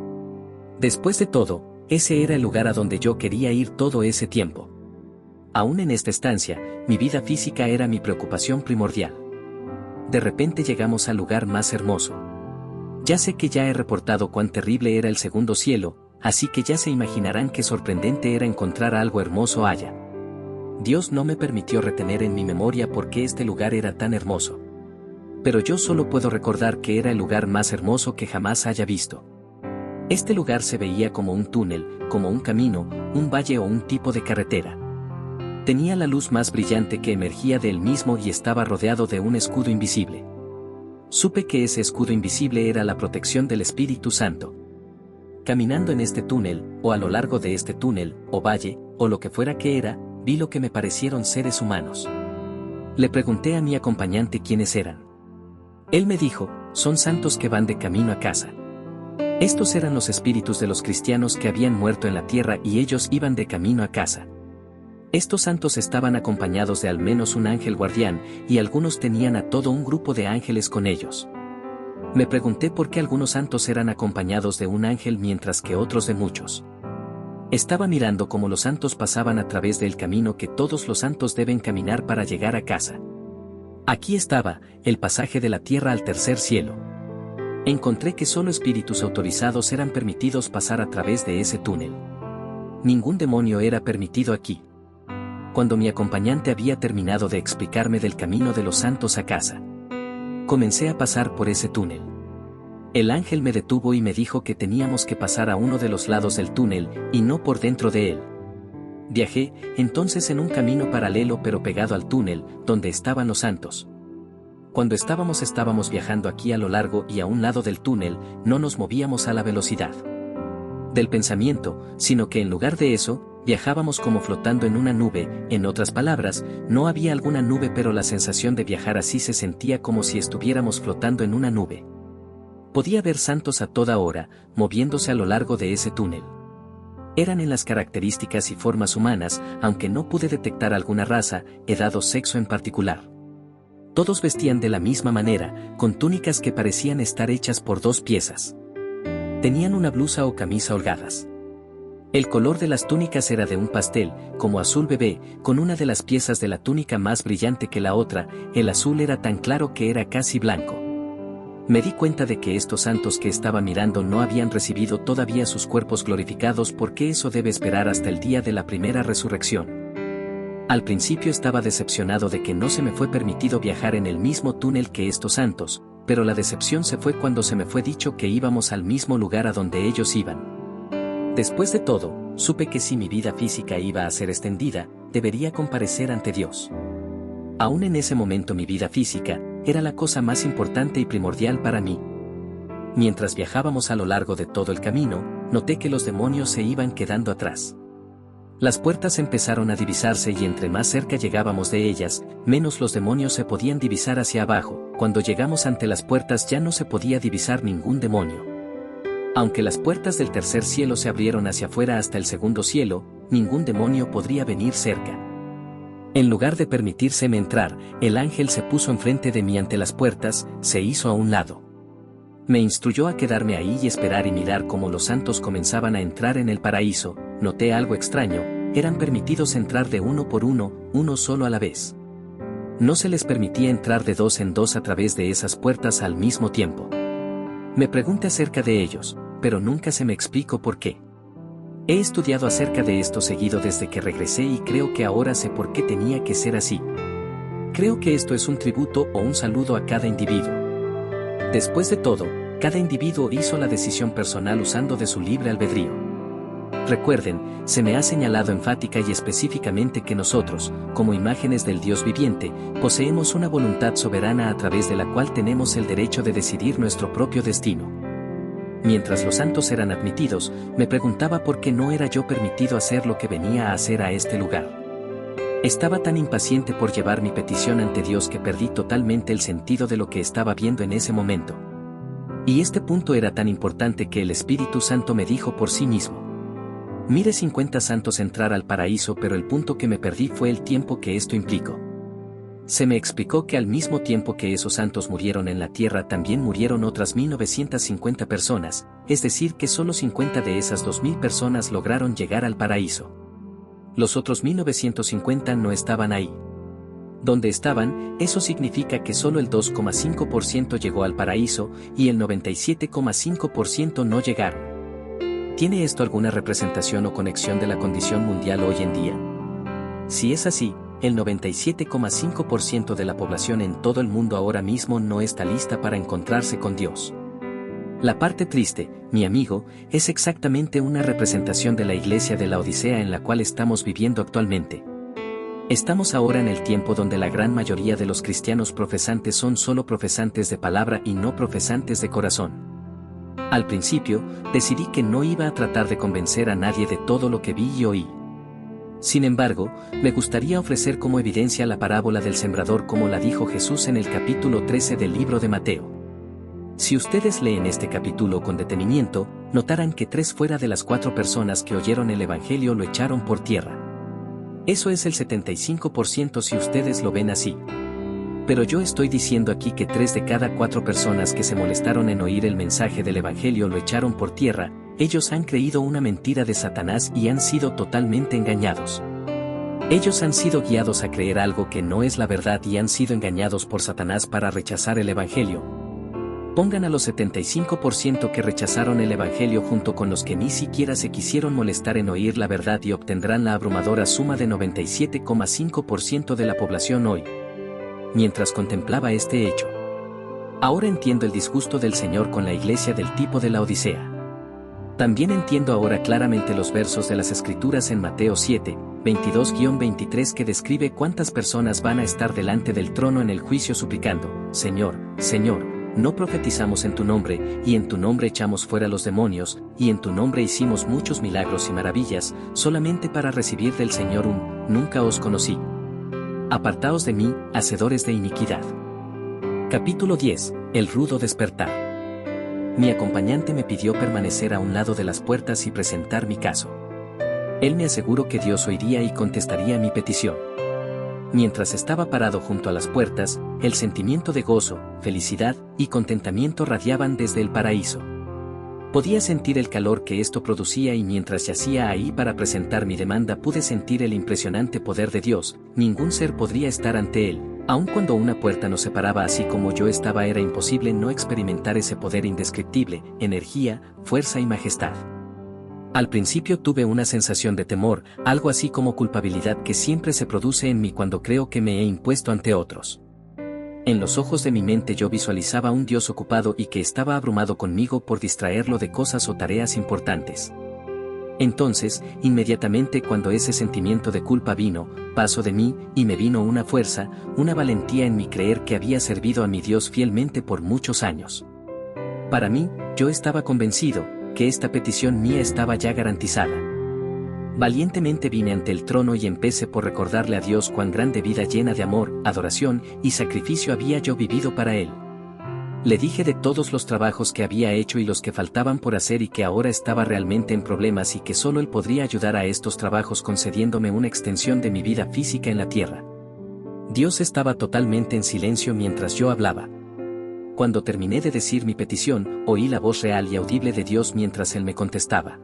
Después de todo, ese era el lugar a donde yo quería ir todo ese tiempo. Aún en esta estancia, mi vida física era mi preocupación primordial. De repente llegamos al lugar más hermoso. Ya sé que ya he reportado cuán terrible era el segundo cielo, así que ya se imaginarán qué sorprendente era encontrar algo hermoso allá. Dios no me permitió retener en mi memoria por qué este lugar era tan hermoso. Pero yo solo puedo recordar que era el lugar más hermoso que jamás haya visto. Este lugar se veía como un túnel, como un camino, un valle o un tipo de carretera. Tenía la luz más brillante que emergía de él mismo y estaba rodeado de un escudo invisible. Supe que ese escudo invisible era la protección del Espíritu Santo. Caminando en este túnel, o a lo largo de este túnel, o valle, o lo que fuera que era, vi lo que me parecieron seres humanos. Le pregunté a mi acompañante quiénes eran. Él me dijo, son santos que van de camino a casa. Estos eran los espíritus de los cristianos que habían muerto en la tierra y ellos iban de camino a casa. Estos santos estaban acompañados de al menos un ángel guardián, y algunos tenían a todo un grupo de ángeles con ellos. Me pregunté por qué algunos santos eran acompañados de un ángel mientras que otros de muchos. Estaba mirando cómo los santos pasaban a través del camino que todos los santos deben caminar para llegar a casa. Aquí estaba, el pasaje de la tierra al tercer cielo. Encontré que solo espíritus autorizados eran permitidos pasar a través de ese túnel. Ningún demonio era permitido aquí. Cuando mi acompañante había terminado de explicarme del camino de los santos a casa, comencé a pasar por ese túnel. El ángel me detuvo y me dijo que teníamos que pasar a uno de los lados del túnel, y no por dentro de él. Viajé, entonces en un camino paralelo pero pegado al túnel, donde estaban los santos. Cuando estábamos viajando aquí a lo largo y a un lado del túnel, no nos movíamos a la velocidad del pensamiento, sino que en lugar de eso, viajábamos como flotando en una nube. En otras palabras, no había alguna nube pero la sensación de viajar así se sentía como si estuviéramos flotando en una nube. Podía ver santos a toda hora, moviéndose a lo largo de ese túnel. Eran en las características y formas humanas, aunque no pude detectar alguna raza, edad o sexo en particular. Todos vestían de la misma manera, con túnicas que parecían estar hechas por dos piezas. Tenían una blusa o camisa holgadas. El color de las túnicas era de un pastel, como azul bebé, con una de las piezas de la túnica más brillante que la otra. El azul era tan claro que era casi blanco. Me di cuenta de que estos santos que estaba mirando no habían recibido todavía sus cuerpos glorificados porque eso debe esperar hasta el día de la primera resurrección. Al principio estaba decepcionado de que no se me fue permitido viajar en el mismo túnel que estos santos, pero la decepción se fue cuando se me fue dicho que íbamos al mismo lugar a donde ellos iban. Después de todo, supe que si mi vida física iba a ser extendida, debería comparecer ante Dios. Aún en ese momento mi vida física era la cosa más importante y primordial para mí. Mientras viajábamos a lo largo de todo el camino, noté que los demonios se iban quedando atrás. Las puertas empezaron a divisarse y entre más cerca llegábamos de ellas, menos los demonios se podían divisar hacia abajo. Cuando llegamos ante las puertas ya no se podía divisar ningún demonio. Aunque las puertas del tercer cielo se abrieron hacia afuera hasta el segundo cielo, ningún demonio podría venir cerca. En lugar de permitírseme entrar, el ángel se puso enfrente de mí ante las puertas, se hizo a un lado. Me instruyó a quedarme ahí y esperar y mirar cómo los santos comenzaban a entrar en el paraíso. Noté algo extraño, eran permitidos entrar de uno por uno, uno solo a la vez. No se les permitía entrar de dos en dos a través de esas puertas al mismo tiempo. Me pregunté acerca de ellos, pero nunca se me explicó por qué. He estudiado acerca de esto seguido desde que regresé y creo que ahora sé por qué tenía que ser así. Creo que esto es un tributo o un saludo a cada individuo. Después de todo, cada individuo hizo la decisión personal usando de su libre albedrío. Recuerden, se me ha señalado enfática y específicamente que nosotros, como imágenes del Dios viviente, poseemos una voluntad soberana a través de la cual tenemos el derecho de decidir nuestro propio destino. Mientras los santos eran admitidos, me preguntaba por qué no era yo permitido hacer lo que venía a hacer a este lugar. Estaba tan impaciente por llevar mi petición ante Dios que perdí totalmente el sentido de lo que estaba viendo en ese momento. Y este punto era tan importante que el Espíritu Santo me dijo por sí mismo: mire 50 santos entrar al paraíso, pero el punto que me perdí fue el tiempo que esto implicó. Se me explicó que al mismo tiempo que esos santos murieron en la tierra también murieron otras 1950 personas, es decir que solo 50 de esas 2000 personas lograron llegar al paraíso. Los otros 1950 no estaban ahí. Donde estaban, eso significa que solo el 2,5% llegó al paraíso y el 97,5% no llegaron. ¿Tiene esto alguna representación o conexión de la condición mundial hoy en día? Si es así, el 97,5% de la población en todo el mundo ahora mismo no está lista para encontrarse con Dios. La parte triste, mi amigo, es exactamente una representación de la iglesia de la Odisea en la cual estamos viviendo actualmente. Estamos ahora en el tiempo donde la gran mayoría de los cristianos profesantes son solo profesantes de palabra y no profesantes de corazón. Al principio, decidí que no iba a tratar de convencer a nadie de todo lo que vi y oí. Sin embargo, me gustaría ofrecer como evidencia la parábola del sembrador como la dijo Jesús en el capítulo 13 del libro de Mateo. Si ustedes leen este capítulo con detenimiento, notarán que 3 fuera de las 4 personas que oyeron el Evangelio lo echaron por tierra. Eso es el 75% si ustedes lo ven así. Pero yo estoy diciendo aquí que 3 de cada 4 personas que se molestaron en oír el mensaje del Evangelio lo echaron por tierra. Ellos han creído una mentira de Satanás y han sido totalmente engañados. Ellos han sido guiados a creer algo que no es la verdad y han sido engañados por Satanás para rechazar el Evangelio. Pongan a los 75% que rechazaron el Evangelio junto con los que ni siquiera se quisieron molestar en oír la verdad y obtendrán la abrumadora suma de 97,5% de la población hoy. Mientras contemplaba este hecho, ahora entiendo el disgusto del Señor con la iglesia del tipo de la Odisea. También entiendo ahora claramente los versos de las Escrituras en Mateo 7, 22-23 que describe cuántas personas van a estar delante del trono en el juicio suplicando, Señor, Señor, no profetizamos en tu nombre, y en tu nombre echamos fuera los demonios, y en tu nombre hicimos muchos milagros y maravillas, solamente para recibir del Señor un, nunca os conocí. Apartaos de mí, hacedores de iniquidad. Capítulo 10, el rudo despertar. Mi acompañante me pidió permanecer a un lado de las puertas y presentar mi caso. Él me aseguró que Dios oiría y contestaría mi petición. Mientras estaba parado junto a las puertas, el sentimiento de gozo, felicidad y contentamiento radiaban desde el paraíso. Podía sentir el calor que esto producía y mientras yacía ahí para presentar mi demanda pude sentir el impresionante poder de Dios. Ningún ser podría estar ante él. Aun cuando una puerta nos separaba así como yo estaba era imposible no experimentar ese poder indescriptible, energía, fuerza y majestad. Al principio tuve una sensación de temor, algo así como culpabilidad que siempre se produce en mí cuando creo que me he impuesto ante otros. En los ojos de mi mente yo visualizaba un Dios ocupado y que estaba abrumado conmigo por distraerlo de cosas o tareas importantes. Entonces, inmediatamente cuando ese sentimiento de culpa vino, pasó de mí, y me vino una fuerza, una valentía en mi creer que había servido a mi Dios fielmente por muchos años. Para mí, yo estaba convencido, que esta petición mía estaba ya garantizada. Valientemente vine ante el trono y empecé por recordarle a Dios cuán grande vida llena de amor, adoración y sacrificio había yo vivido para Él. Le dije de todos los trabajos que había hecho y los que faltaban por hacer y que ahora estaba realmente en problemas y que solo Él podría ayudar a estos trabajos concediéndome una extensión de mi vida física en la tierra. Dios estaba totalmente en silencio mientras yo hablaba. Cuando terminé de decir mi petición, oí la voz real y audible de Dios mientras Él me contestaba.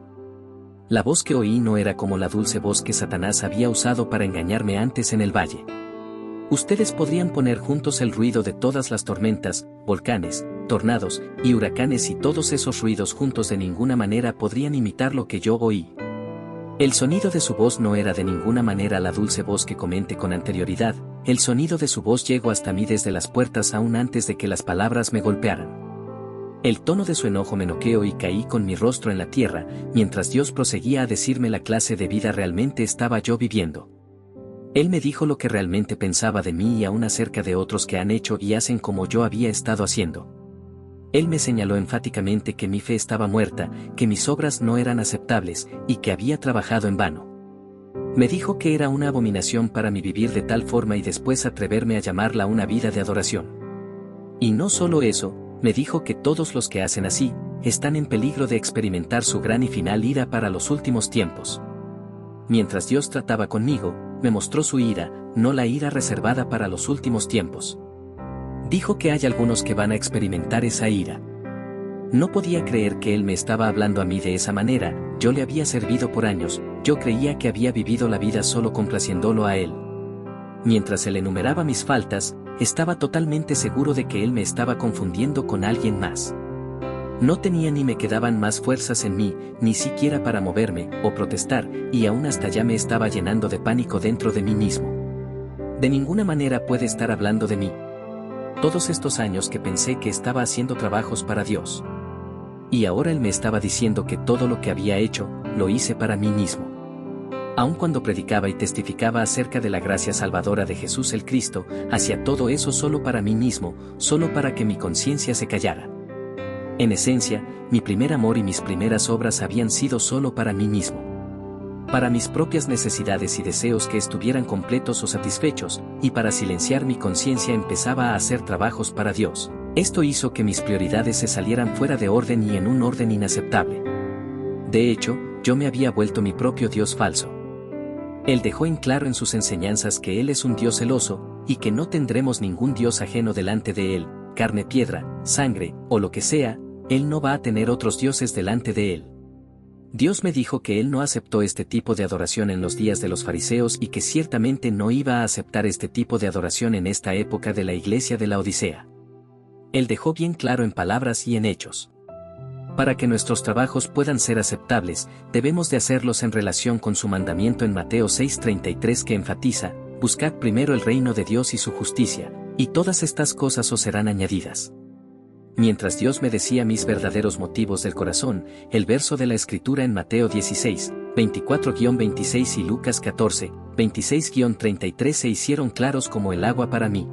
La voz que oí no era como la dulce voz que Satanás había usado para engañarme antes en el valle. Ustedes podrían poner juntos el ruido de todas las tormentas, volcanes, tornados y huracanes y todos esos ruidos juntos de ninguna manera podrían imitar lo que yo oí. El sonido de su voz no era de ninguna manera la dulce voz que comenté con anterioridad, el sonido de su voz llegó hasta mí desde las puertas aún antes de que las palabras me golpearan. El tono de su enojo me noqueó y caí con mi rostro en la tierra, mientras Dios proseguía a decirme la clase de vida realmente estaba yo viviendo. Él me dijo lo que realmente pensaba de mí y aún acerca de otros que han hecho y hacen como yo había estado haciendo. Él me señaló enfáticamente que mi fe estaba muerta, que mis obras no eran aceptables, y que había trabajado en vano. Me dijo que era una abominación para mí vivir de tal forma y después atreverme a llamarla una vida de adoración. Y no solo eso, me dijo que todos los que hacen así, están en peligro de experimentar su gran y final ira para los últimos tiempos. Mientras Dios trataba conmigo, me mostró su ira, no la ira reservada para los últimos tiempos. Dijo que hay algunos que van a experimentar esa ira. No podía creer que Él me estaba hablando a mí de esa manera, yo le había servido por años, yo creía que había vivido la vida solo complaciéndolo a Él. Mientras Él enumeraba mis faltas, estaba totalmente seguro de que Él me estaba confundiendo con alguien más. No tenía ni me quedaban más fuerzas en mí, ni siquiera para moverme o protestar, y aún hasta ya me estaba llenando de pánico dentro de mí mismo. De ninguna manera puede estar hablando de mí. Todos estos años que pensé que estaba haciendo trabajos para Dios. Y ahora Él me estaba diciendo que todo lo que había hecho, lo hice para mí mismo. Aun cuando predicaba y testificaba acerca de la gracia salvadora de Jesús el Cristo, hacía todo eso solo para mí mismo, solo para que mi conciencia se callara. En esencia, mi primer amor y mis primeras obras habían sido solo para mí mismo. para mis propias necesidades y deseos que estuvieran completos o satisfechos, y para silenciar mi conciencia empezaba a hacer trabajos para Dios. Esto hizo que mis prioridades se salieran fuera de orden y en un orden inaceptable. De hecho, yo me había vuelto mi propio Dios falso. Él dejó en claro en sus enseñanzas que Él es un Dios celoso, y que no tendremos ningún Dios ajeno delante de Él, carne, piedra, sangre, o lo que sea, Él no va a tener otros dioses delante de Él. Dios me dijo que Él no aceptó este tipo de adoración en los días de los fariseos y que ciertamente no iba a aceptar este tipo de adoración en esta época de la iglesia de la Odisea. Él dejó bien claro en palabras y en hechos. Para que nuestros trabajos puedan ser aceptables, debemos de hacerlos en relación con su mandamiento en Mateo 6:33 que enfatiza, buscad primero el reino de Dios y su justicia, y todas estas cosas os serán añadidas. Mientras Dios me decía mis verdaderos motivos del corazón, el verso de la Escritura en Mateo 16, 24-26 y Lucas 14, 26-33 se hicieron claros como el agua para mí.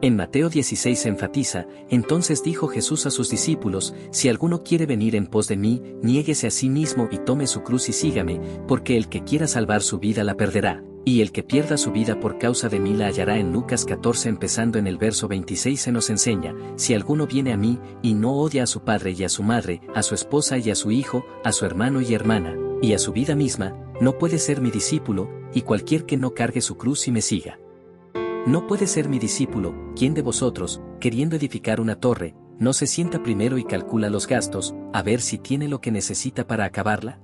En Mateo 16 se enfatiza, entonces dijo Jesús a sus discípulos, si alguno quiere venir en pos de mí, niéguese a sí mismo y tome su cruz y sígame, porque el que quiera salvar su vida la perderá, y el que pierda su vida por causa de mí la hallará. En Lucas 14 empezando en el verso 26 se nos enseña, si alguno viene a mí, y no odia a su padre y a su madre, a su esposa y a su hijo, a su hermano y hermana, y a su vida misma, no puede ser mi discípulo, y cualquier que no cargue su cruz y me siga. No puede ser mi discípulo, ¿quién de vosotros, queriendo edificar una torre, no se sienta primero y calcula los gastos, a ver si tiene lo que necesita para acabarla?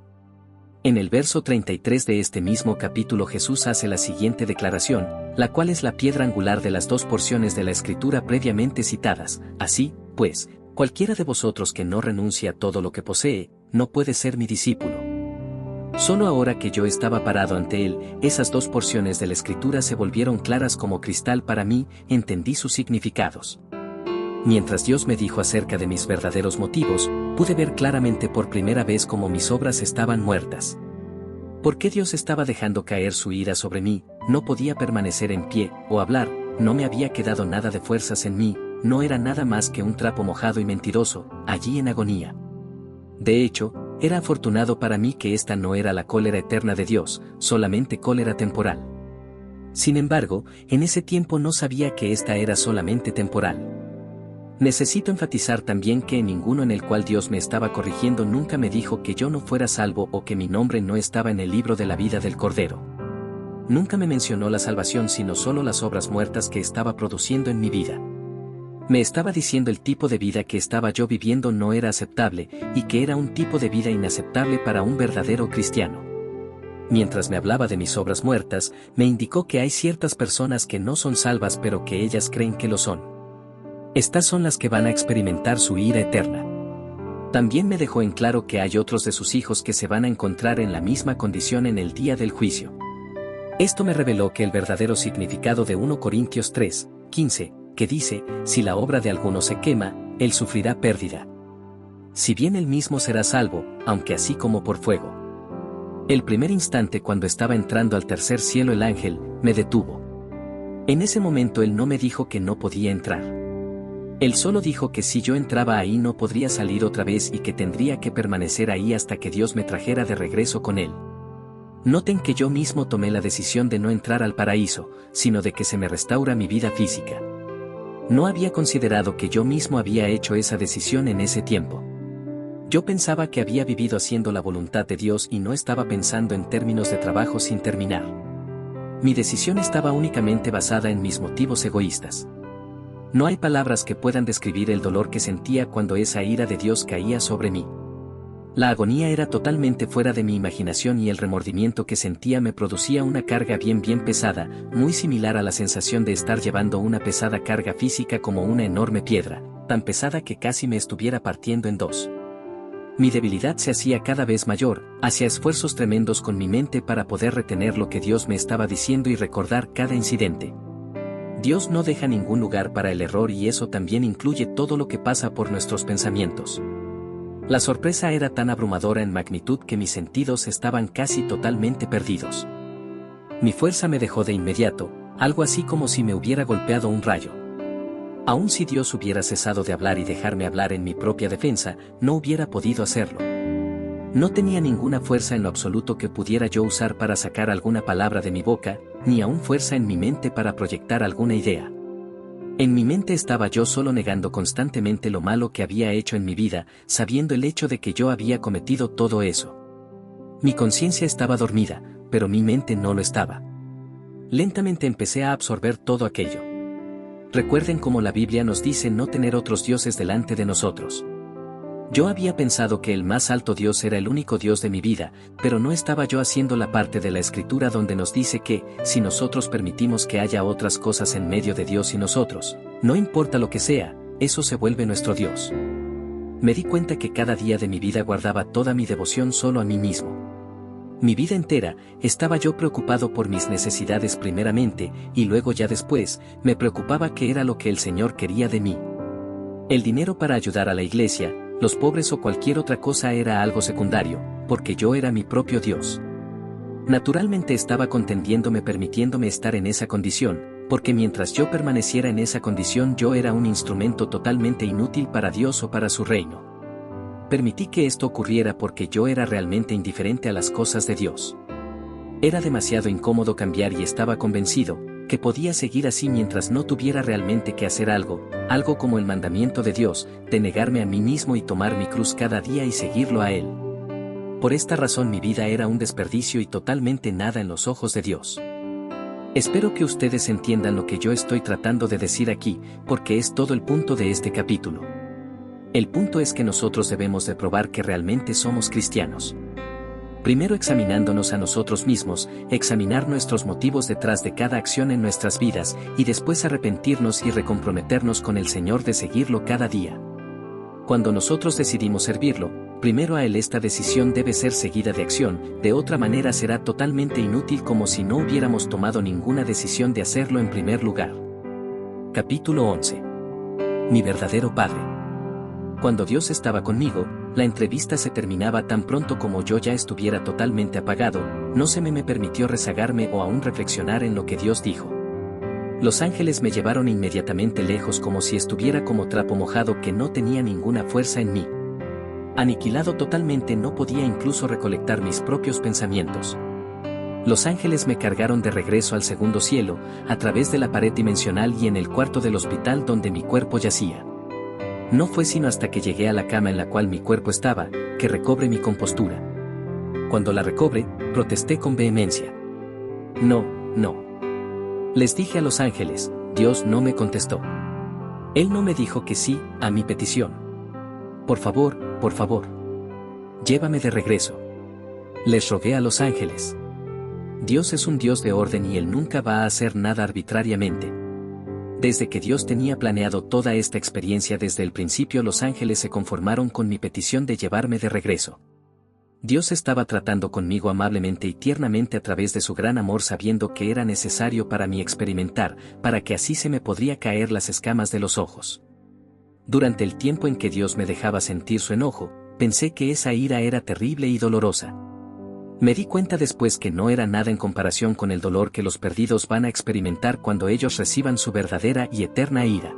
En el verso 33 de este mismo capítulo Jesús hace la siguiente declaración, la cual es la piedra angular de las dos porciones de la Escritura previamente citadas, así, pues, cualquiera de vosotros que no renuncie a todo lo que posee, no puede ser mi discípulo. Solo ahora que yo estaba parado ante él, esas dos porciones de la Escritura se volvieron claras como cristal para mí, entendí sus significados. Mientras Dios me dijo acerca de mis verdaderos motivos, pude ver claramente por primera vez cómo mis obras estaban muertas. ¿Por qué Dios estaba dejando caer su ira sobre mí? No podía permanecer en pie, o hablar, no me había quedado nada de fuerzas en mí, no era nada más que un trapo mojado y mentiroso, allí en agonía. De hecho, era afortunado para mí que esta no era la cólera eterna de Dios, solamente cólera temporal. Sin embargo, en ese tiempo no sabía que esta era solamente temporal. Necesito enfatizar también que en ninguno en el cual Dios me estaba corrigiendo nunca me dijo que yo no fuera salvo o que mi nombre no estaba en el libro de la vida del Cordero. Nunca me mencionó la salvación sino solo las obras muertas que estaba produciendo en mi vida. Me estaba diciendo el tipo de vida que estaba yo viviendo no era aceptable, y que era un tipo de vida inaceptable para un verdadero cristiano. Mientras me hablaba de mis obras muertas, me indicó que hay ciertas personas que no son salvas pero que ellas creen que lo son. Estas son las que van a experimentar su ira eterna. También me dejó en claro que hay otros de sus hijos que se van a encontrar en la misma condición en el día del juicio. Esto me reveló que el verdadero significado de 1 Corintios 3, 15, que dice, si la obra de alguno se quema, él sufrirá pérdida. Si bien él mismo será salvo, aunque así como por fuego. El primer instante cuando estaba entrando al tercer cielo el ángel, me detuvo. En ese momento él no me dijo que no podía entrar. Él solo dijo que si yo entraba ahí no podría salir otra vez y que tendría que permanecer ahí hasta que Dios me trajera de regreso con él. Noten que yo mismo tomé la decisión de no entrar al paraíso, sino de que se me restaura mi vida física. No había considerado que yo mismo había hecho esa decisión en ese tiempo. Yo pensaba que había vivido haciendo la voluntad de Dios y no estaba pensando en términos de trabajo sin terminar. Mi decisión estaba únicamente basada en mis motivos egoístas. No hay palabras que puedan describir el dolor que sentía cuando esa ira de Dios caía sobre mí. La agonía era totalmente fuera de mi imaginación y el remordimiento que sentía me producía una carga bien pesada, muy similar a la sensación de estar llevando una pesada carga física como una enorme piedra, tan pesada que casi me estuviera partiendo en dos. Mi debilidad se hacía cada vez mayor, hacía esfuerzos tremendos con mi mente para poder retener lo que Dios me estaba diciendo y recordar cada incidente. Dios no deja ningún lugar para el error y eso también incluye todo lo que pasa por nuestros pensamientos. La sorpresa era tan abrumadora en magnitud que mis sentidos estaban casi totalmente perdidos. Mi fuerza me dejó de inmediato, algo así como si me hubiera golpeado un rayo. Aun si Dios hubiera cesado de hablar y dejarme hablar en mi propia defensa, no hubiera podido hacerlo. No tenía ninguna fuerza en lo absoluto que pudiera yo usar para sacar alguna palabra de mi boca, ni aún fuerza en mi mente para proyectar alguna idea. En mi mente estaba yo solo negando constantemente lo malo que había hecho en mi vida, sabiendo el hecho de que yo había cometido todo eso. Mi conciencia estaba dormida, pero mi mente no lo estaba. Lentamente empecé a absorber todo aquello. Recuerden cómo la Biblia nos dice no tener otros dioses delante de nosotros. Yo había pensado que el más alto Dios era el único Dios de mi vida, pero no estaba yo haciendo la parte de la Escritura donde nos dice que, si nosotros permitimos que haya otras cosas en medio de Dios y nosotros, no importa lo que sea, eso se vuelve nuestro Dios. Me di cuenta que cada día de mi vida guardaba toda mi devoción solo a mí mismo. Mi vida entera, estaba yo preocupado por mis necesidades primeramente, y luego ya después, me preocupaba qué era lo que el Señor quería de mí. El dinero para ayudar a la iglesia, los pobres o cualquier otra cosa era algo secundario, porque yo era mi propio Dios. Naturalmente estaba contendiéndome permitiéndome estar en esa condición, porque mientras yo permaneciera en esa condición yo era un instrumento totalmente inútil para Dios o para su reino. Permití que esto ocurriera porque yo era realmente indiferente a las cosas de Dios. Era demasiado incómodo cambiar y estaba convencido que podía seguir así mientras no tuviera realmente que hacer algo como el mandamiento de Dios, de negarme a mí mismo y tomar mi cruz cada día y seguirlo a Él. Por esta razón mi vida era un desperdicio y totalmente nada en los ojos de Dios. Espero que ustedes entiendan lo que yo estoy tratando de decir aquí, porque es todo el punto de este capítulo. El punto es que nosotros debemos de probar que realmente somos cristianos. Primero examinándonos a nosotros mismos, examinar nuestros motivos detrás de cada acción en nuestras vidas, y después arrepentirnos y recomprometernos con el Señor de seguirlo cada día. Cuando nosotros decidimos servirlo, primero a Él esta decisión debe ser seguida de acción, de otra manera será totalmente inútil como si no hubiéramos tomado ninguna decisión de hacerlo en primer lugar. Capítulo 11. Mi verdadero Padre. Cuando Dios estaba conmigo, la entrevista se terminaba tan pronto como yo ya estuviera totalmente apagado, no se me permitió rezagarme o aún reflexionar en lo que Dios dijo. Los ángeles me llevaron inmediatamente lejos como si estuviera como trapo mojado que no tenía ninguna fuerza en mí. Aniquilado totalmente no podía incluso recolectar mis propios pensamientos. Los ángeles me cargaron de regreso al segundo cielo, a través de la pared dimensional y en el cuarto del hospital donde mi cuerpo yacía. No fue sino hasta que llegué a la cama en la cual mi cuerpo estaba, que recobré mi compostura. Cuando la recobré, protesté con vehemencia. No, no. Les dije a los ángeles, Dios no me contestó. Él no me dijo que sí a mi petición. Por favor, llévame de regreso. Les rogué a los ángeles. Dios es un Dios de orden y Él nunca va a hacer nada arbitrariamente. Desde que Dios tenía planeado toda esta experiencia desde el principio, los ángeles se conformaron con mi petición de llevarme de regreso. Dios estaba tratando conmigo amablemente y tiernamente a través de su gran amor, sabiendo que era necesario para mí experimentar, para que así se me podría caer las escamas de los ojos. Durante el tiempo en que Dios me dejaba sentir su enojo, pensé que esa ira era terrible y dolorosa. Me di cuenta después que no era nada en comparación con el dolor que los perdidos van a experimentar cuando ellos reciban su verdadera y eterna ira.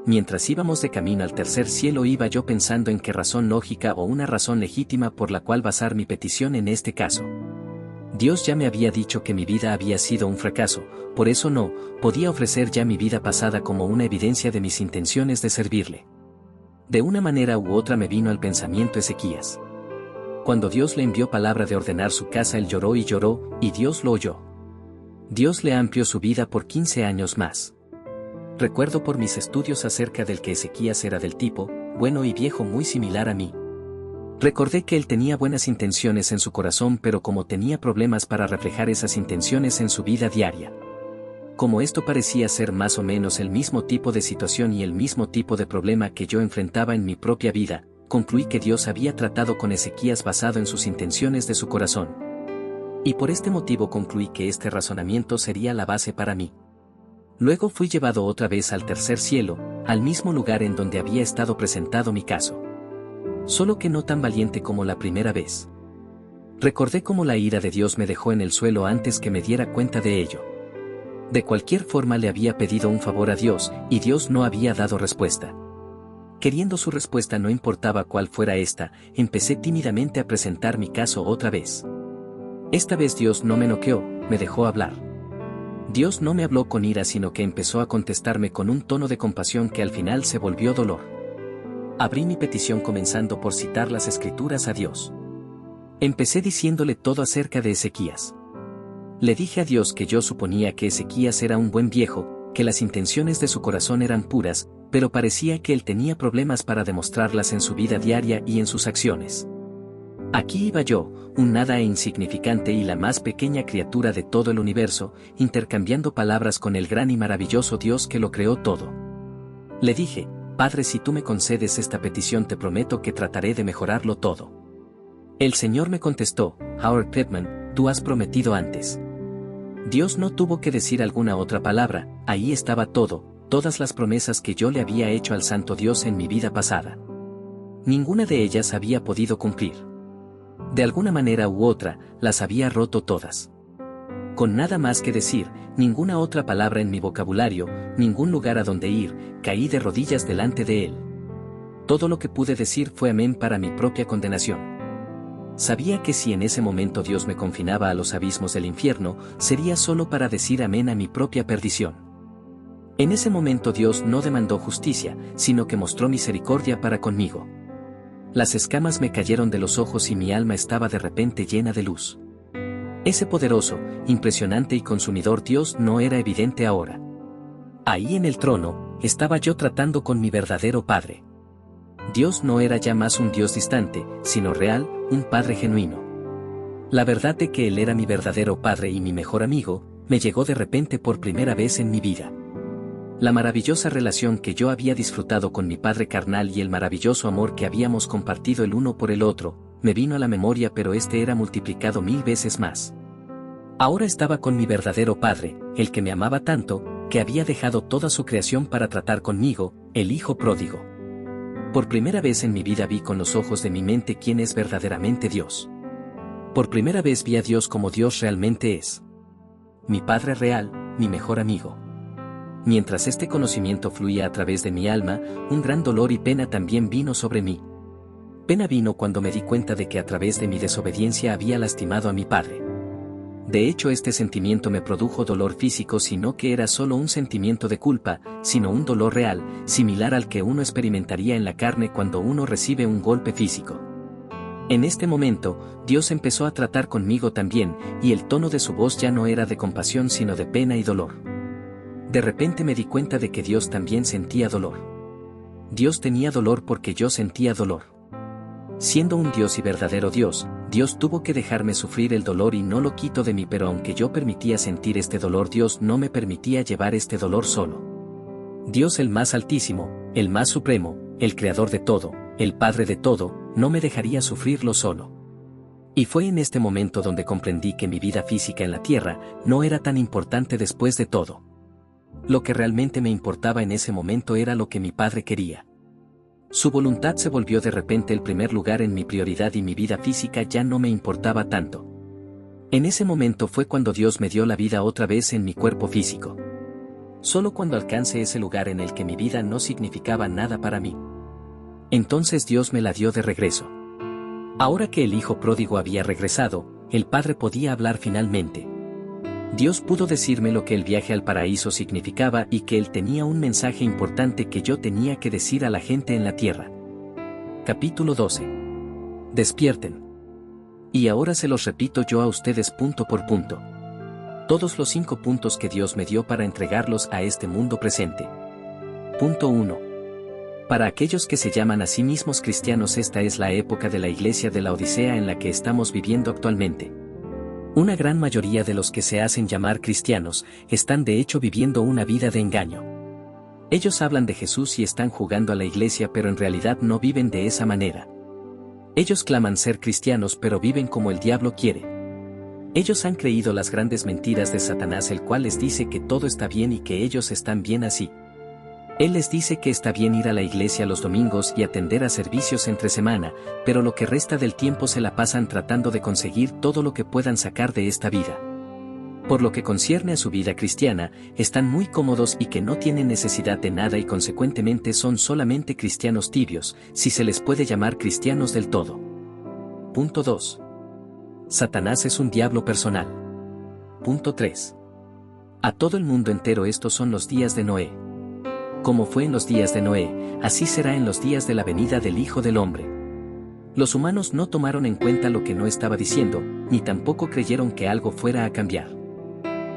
Mientras íbamos de camino al tercer cielo, iba yo pensando en qué razón lógica o una razón legítima por la cual basar mi petición en este caso. Dios ya me había dicho que mi vida había sido un fracaso, por eso no podía ofrecer ya mi vida pasada como una evidencia de mis intenciones de servirle. De una manera u otra me vino al pensamiento Ezequías. Cuando Dios le envió palabra de ordenar su casa, él lloró, y Dios lo oyó. Dios le amplió su vida por 15 años más. Recuerdo por mis estudios acerca del que Ezequías era del tipo, bueno y viejo, muy similar a mí. Recordé que él tenía buenas intenciones en su corazón, pero como tenía problemas para reflejar esas intenciones en su vida diaria. Como esto parecía ser más o menos el mismo tipo de situación y el mismo tipo de problema que yo enfrentaba en mi propia vida, concluí que Dios había tratado con Ezequías basado en sus intenciones de su corazón. Y por este motivo concluí que este razonamiento sería la base para mí. Luego fui llevado otra vez al tercer cielo, al mismo lugar en donde había estado presentado mi caso. Solo que no tan valiente como la primera vez. Recordé cómo la ira de Dios me dejó en el suelo antes que me diera cuenta de ello. De cualquier forma le había pedido un favor a Dios, y Dios no había dado respuesta. Queriendo su respuesta no importaba cuál fuera esta, empecé tímidamente a presentar mi caso otra vez. Esta vez Dios no me noqueó, me dejó hablar. Dios no me habló con ira sino que empezó a contestarme con un tono de compasión que al final se volvió dolor. Abrí mi petición comenzando por citar las Escrituras a Dios. Empecé diciéndole todo acerca de Ezequías. Le dije a Dios que yo suponía que Ezequías era un buen viejo, que las intenciones de su corazón eran puras, pero parecía que él tenía problemas para demostrarlas en su vida diaria y en sus acciones. Aquí iba yo, un nada e insignificante y la más pequeña criatura de todo el universo, intercambiando palabras con el gran y maravilloso Dios que lo creó todo. Le dije, Padre, si tú me concedes esta petición te prometo que trataré de mejorarlo todo. El Señor me contestó, Howard Pittman, tú has prometido antes. Dios no tuvo que decir alguna otra palabra, ahí estaba todo, todas las promesas que yo le había hecho al Santo Dios en mi vida pasada. Ninguna de ellas había podido cumplir. De alguna manera u otra, las había roto todas. Con nada más que decir, ninguna otra palabra en mi vocabulario, ningún lugar a donde ir, caí de rodillas delante de Él. Todo lo que pude decir fue amén para mi propia condenación. Sabía que si en ese momento Dios me confinaba a los abismos del infierno, sería solo para decir amén a mi propia perdición. En ese momento Dios no demandó justicia, sino que mostró misericordia para conmigo. Las escamas me cayeron de los ojos y mi alma estaba de repente llena de luz. Ese poderoso, impresionante y consumidor Dios no era evidente ahora. Ahí en el trono, estaba yo tratando con mi verdadero Padre. Dios no era ya más un Dios distante, sino real, un Padre genuino. La verdad de que Él era mi verdadero Padre y mi mejor amigo, me llegó de repente por primera vez en mi vida. La maravillosa relación que yo había disfrutado con mi padre carnal y el maravilloso amor que habíamos compartido el uno por el otro, me vino a la memoria, pero este era multiplicado 1000 veces más. Ahora estaba con mi verdadero Padre, el que me amaba tanto, que había dejado toda su creación para tratar conmigo, el Hijo pródigo. Por primera vez en mi vida vi con los ojos de mi mente quién es verdaderamente Dios. Por primera vez vi a Dios como Dios realmente es. Mi Padre real, mi mejor amigo. Mientras este conocimiento fluía a través de mi alma, un gran dolor y pena también vino sobre mí. Pena vino cuando me di cuenta de que a través de mi desobediencia había lastimado a mi padre. De hecho, este sentimiento me produjo dolor físico, sino que era solo un sentimiento de culpa, sino un dolor real, similar al que uno experimentaría en la carne cuando uno recibe un golpe físico. En este momento, Dios empezó a tratar conmigo también, y el tono de su voz ya no era de compasión sino de pena y dolor. De repente me di cuenta de que Dios también sentía dolor. Dios tenía dolor porque yo sentía dolor. Siendo un Dios y verdadero Dios, Dios tuvo que dejarme sufrir el dolor y no lo quito de mí, pero aunque yo permitía sentir este dolor, Dios no me permitía llevar este dolor solo. Dios, el más altísimo, el más supremo, el creador de todo, el Padre de todo, no me dejaría sufrirlo solo. Y fue en este momento donde comprendí que mi vida física en la tierra no era tan importante después de todo. Lo que realmente me importaba en ese momento era lo que mi Padre quería. Su voluntad se volvió de repente el primer lugar en mi prioridad y mi vida física ya no me importaba tanto. En ese momento fue cuando Dios me dio la vida otra vez en mi cuerpo físico. Solo cuando alcance ese lugar en el que mi vida no significaba nada para mí, entonces Dios me la dio de regreso. Ahora que el Hijo pródigo había regresado, el Padre podía hablar finalmente. Dios pudo decirme lo que el viaje al paraíso significaba y que Él tenía un mensaje importante que yo tenía que decir a la gente en la tierra. Capítulo 12. Despierten. Y ahora se los repito yo a ustedes punto por punto. Todos los 5 puntos que Dios me dio para entregarlos a este mundo presente. Punto 1. Para aquellos que se llaman a sí mismos cristianos, esta es la época de la iglesia de la Odisea en la que estamos viviendo actualmente. Una gran mayoría de los que se hacen llamar cristianos, están de hecho viviendo una vida de engaño. Ellos hablan de Jesús y están jugando a la iglesia, pero en realidad no viven de esa manera. Ellos claman ser cristianos pero viven como el diablo quiere. Ellos han creído las grandes mentiras de Satanás, el cual les dice que todo está bien y que ellos están bien así. Él les dice que está bien ir a la iglesia los domingos y atender a servicios entre semana, pero lo que resta del tiempo se la pasan tratando de conseguir todo lo que puedan sacar de esta vida. Por lo que concierne a su vida cristiana, están muy cómodos y que no tienen necesidad de nada y consecuentemente son solamente cristianos tibios, si se les puede llamar cristianos del todo. Punto 2. Satanás es un diablo personal. Punto 3. A todo el mundo entero estos son los días de Noé. Como fue en los días de Noé, así será en los días de la venida del Hijo del Hombre. Los humanos no tomaron en cuenta lo que no estaba diciendo, ni tampoco creyeron que algo fuera a cambiar.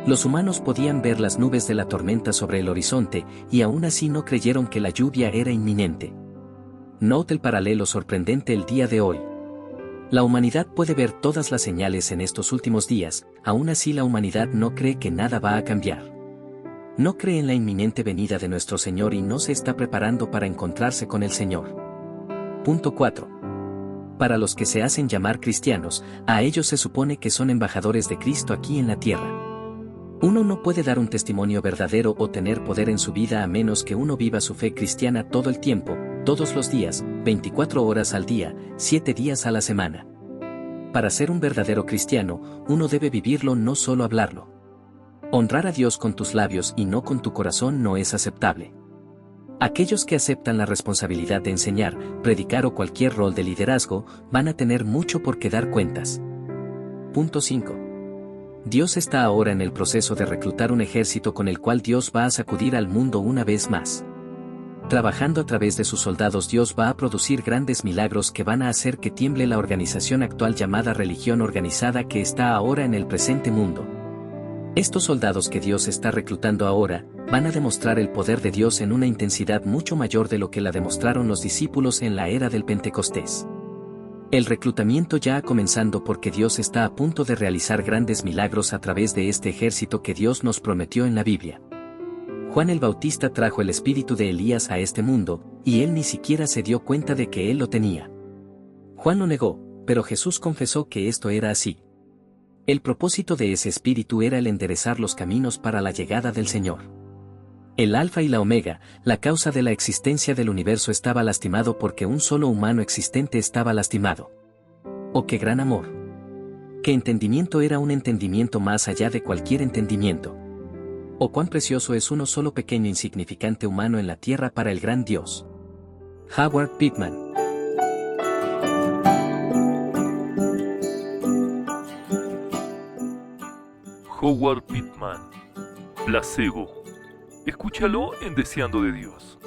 Los humanos podían ver las nubes de la tormenta sobre el horizonte, y aún así no creyeron que la lluvia era inminente. Note el paralelo sorprendente el día de hoy. La humanidad puede ver todas las señales en estos últimos días, aún así la humanidad no cree que nada va a cambiar. No cree en la inminente venida de nuestro Señor y no se está preparando para encontrarse con el Señor. Punto 4. Para los que se hacen llamar cristianos, a ellos se supone que son embajadores de Cristo aquí en la tierra. Uno no puede dar un testimonio verdadero o tener poder en su vida a menos que uno viva su fe cristiana todo el tiempo, todos los días, 24 horas al día, 7 días a la semana. Para ser un verdadero cristiano, uno debe vivirlo, no solo hablarlo. Honrar a Dios con tus labios y no con tu corazón no es aceptable. Aquellos que aceptan la responsabilidad de enseñar, predicar o cualquier rol de liderazgo, van a tener mucho por qué dar cuentas. Punto 5. Dios está ahora en el proceso de reclutar un ejército con el cual Dios va a sacudir al mundo una vez más. Trabajando a través de sus soldados, Dios va a producir grandes milagros que van a hacer que tiemble la organización actual llamada religión organizada que está ahora en el presente mundo. Estos soldados que Dios está reclutando ahora, van a demostrar el poder de Dios en una intensidad mucho mayor de lo que la demostraron los discípulos en la era del Pentecostés. El reclutamiento ya ha comenzado porque Dios está a punto de realizar grandes milagros a través de este ejército que Dios nos prometió en la Biblia. Juan el Bautista trajo el espíritu de Elías a este mundo, y él ni siquiera se dio cuenta de que él lo tenía. Juan lo negó, pero Jesús confesó que esto era así. El propósito de ese espíritu era el enderezar los caminos para la llegada del Señor. El Alfa y la Omega, la causa de la existencia del universo, estaba lastimado porque un solo humano existente estaba lastimado. ¡Oh, qué gran amor! ¡Qué entendimiento! Era un entendimiento más allá de cualquier entendimiento. ¡Oh, cuán precioso es uno solo pequeño insignificante humano en la tierra para el gran Dios! Howard Pittman. Howard Pittman. Placebo. Escúchalo en Deseando de Dios.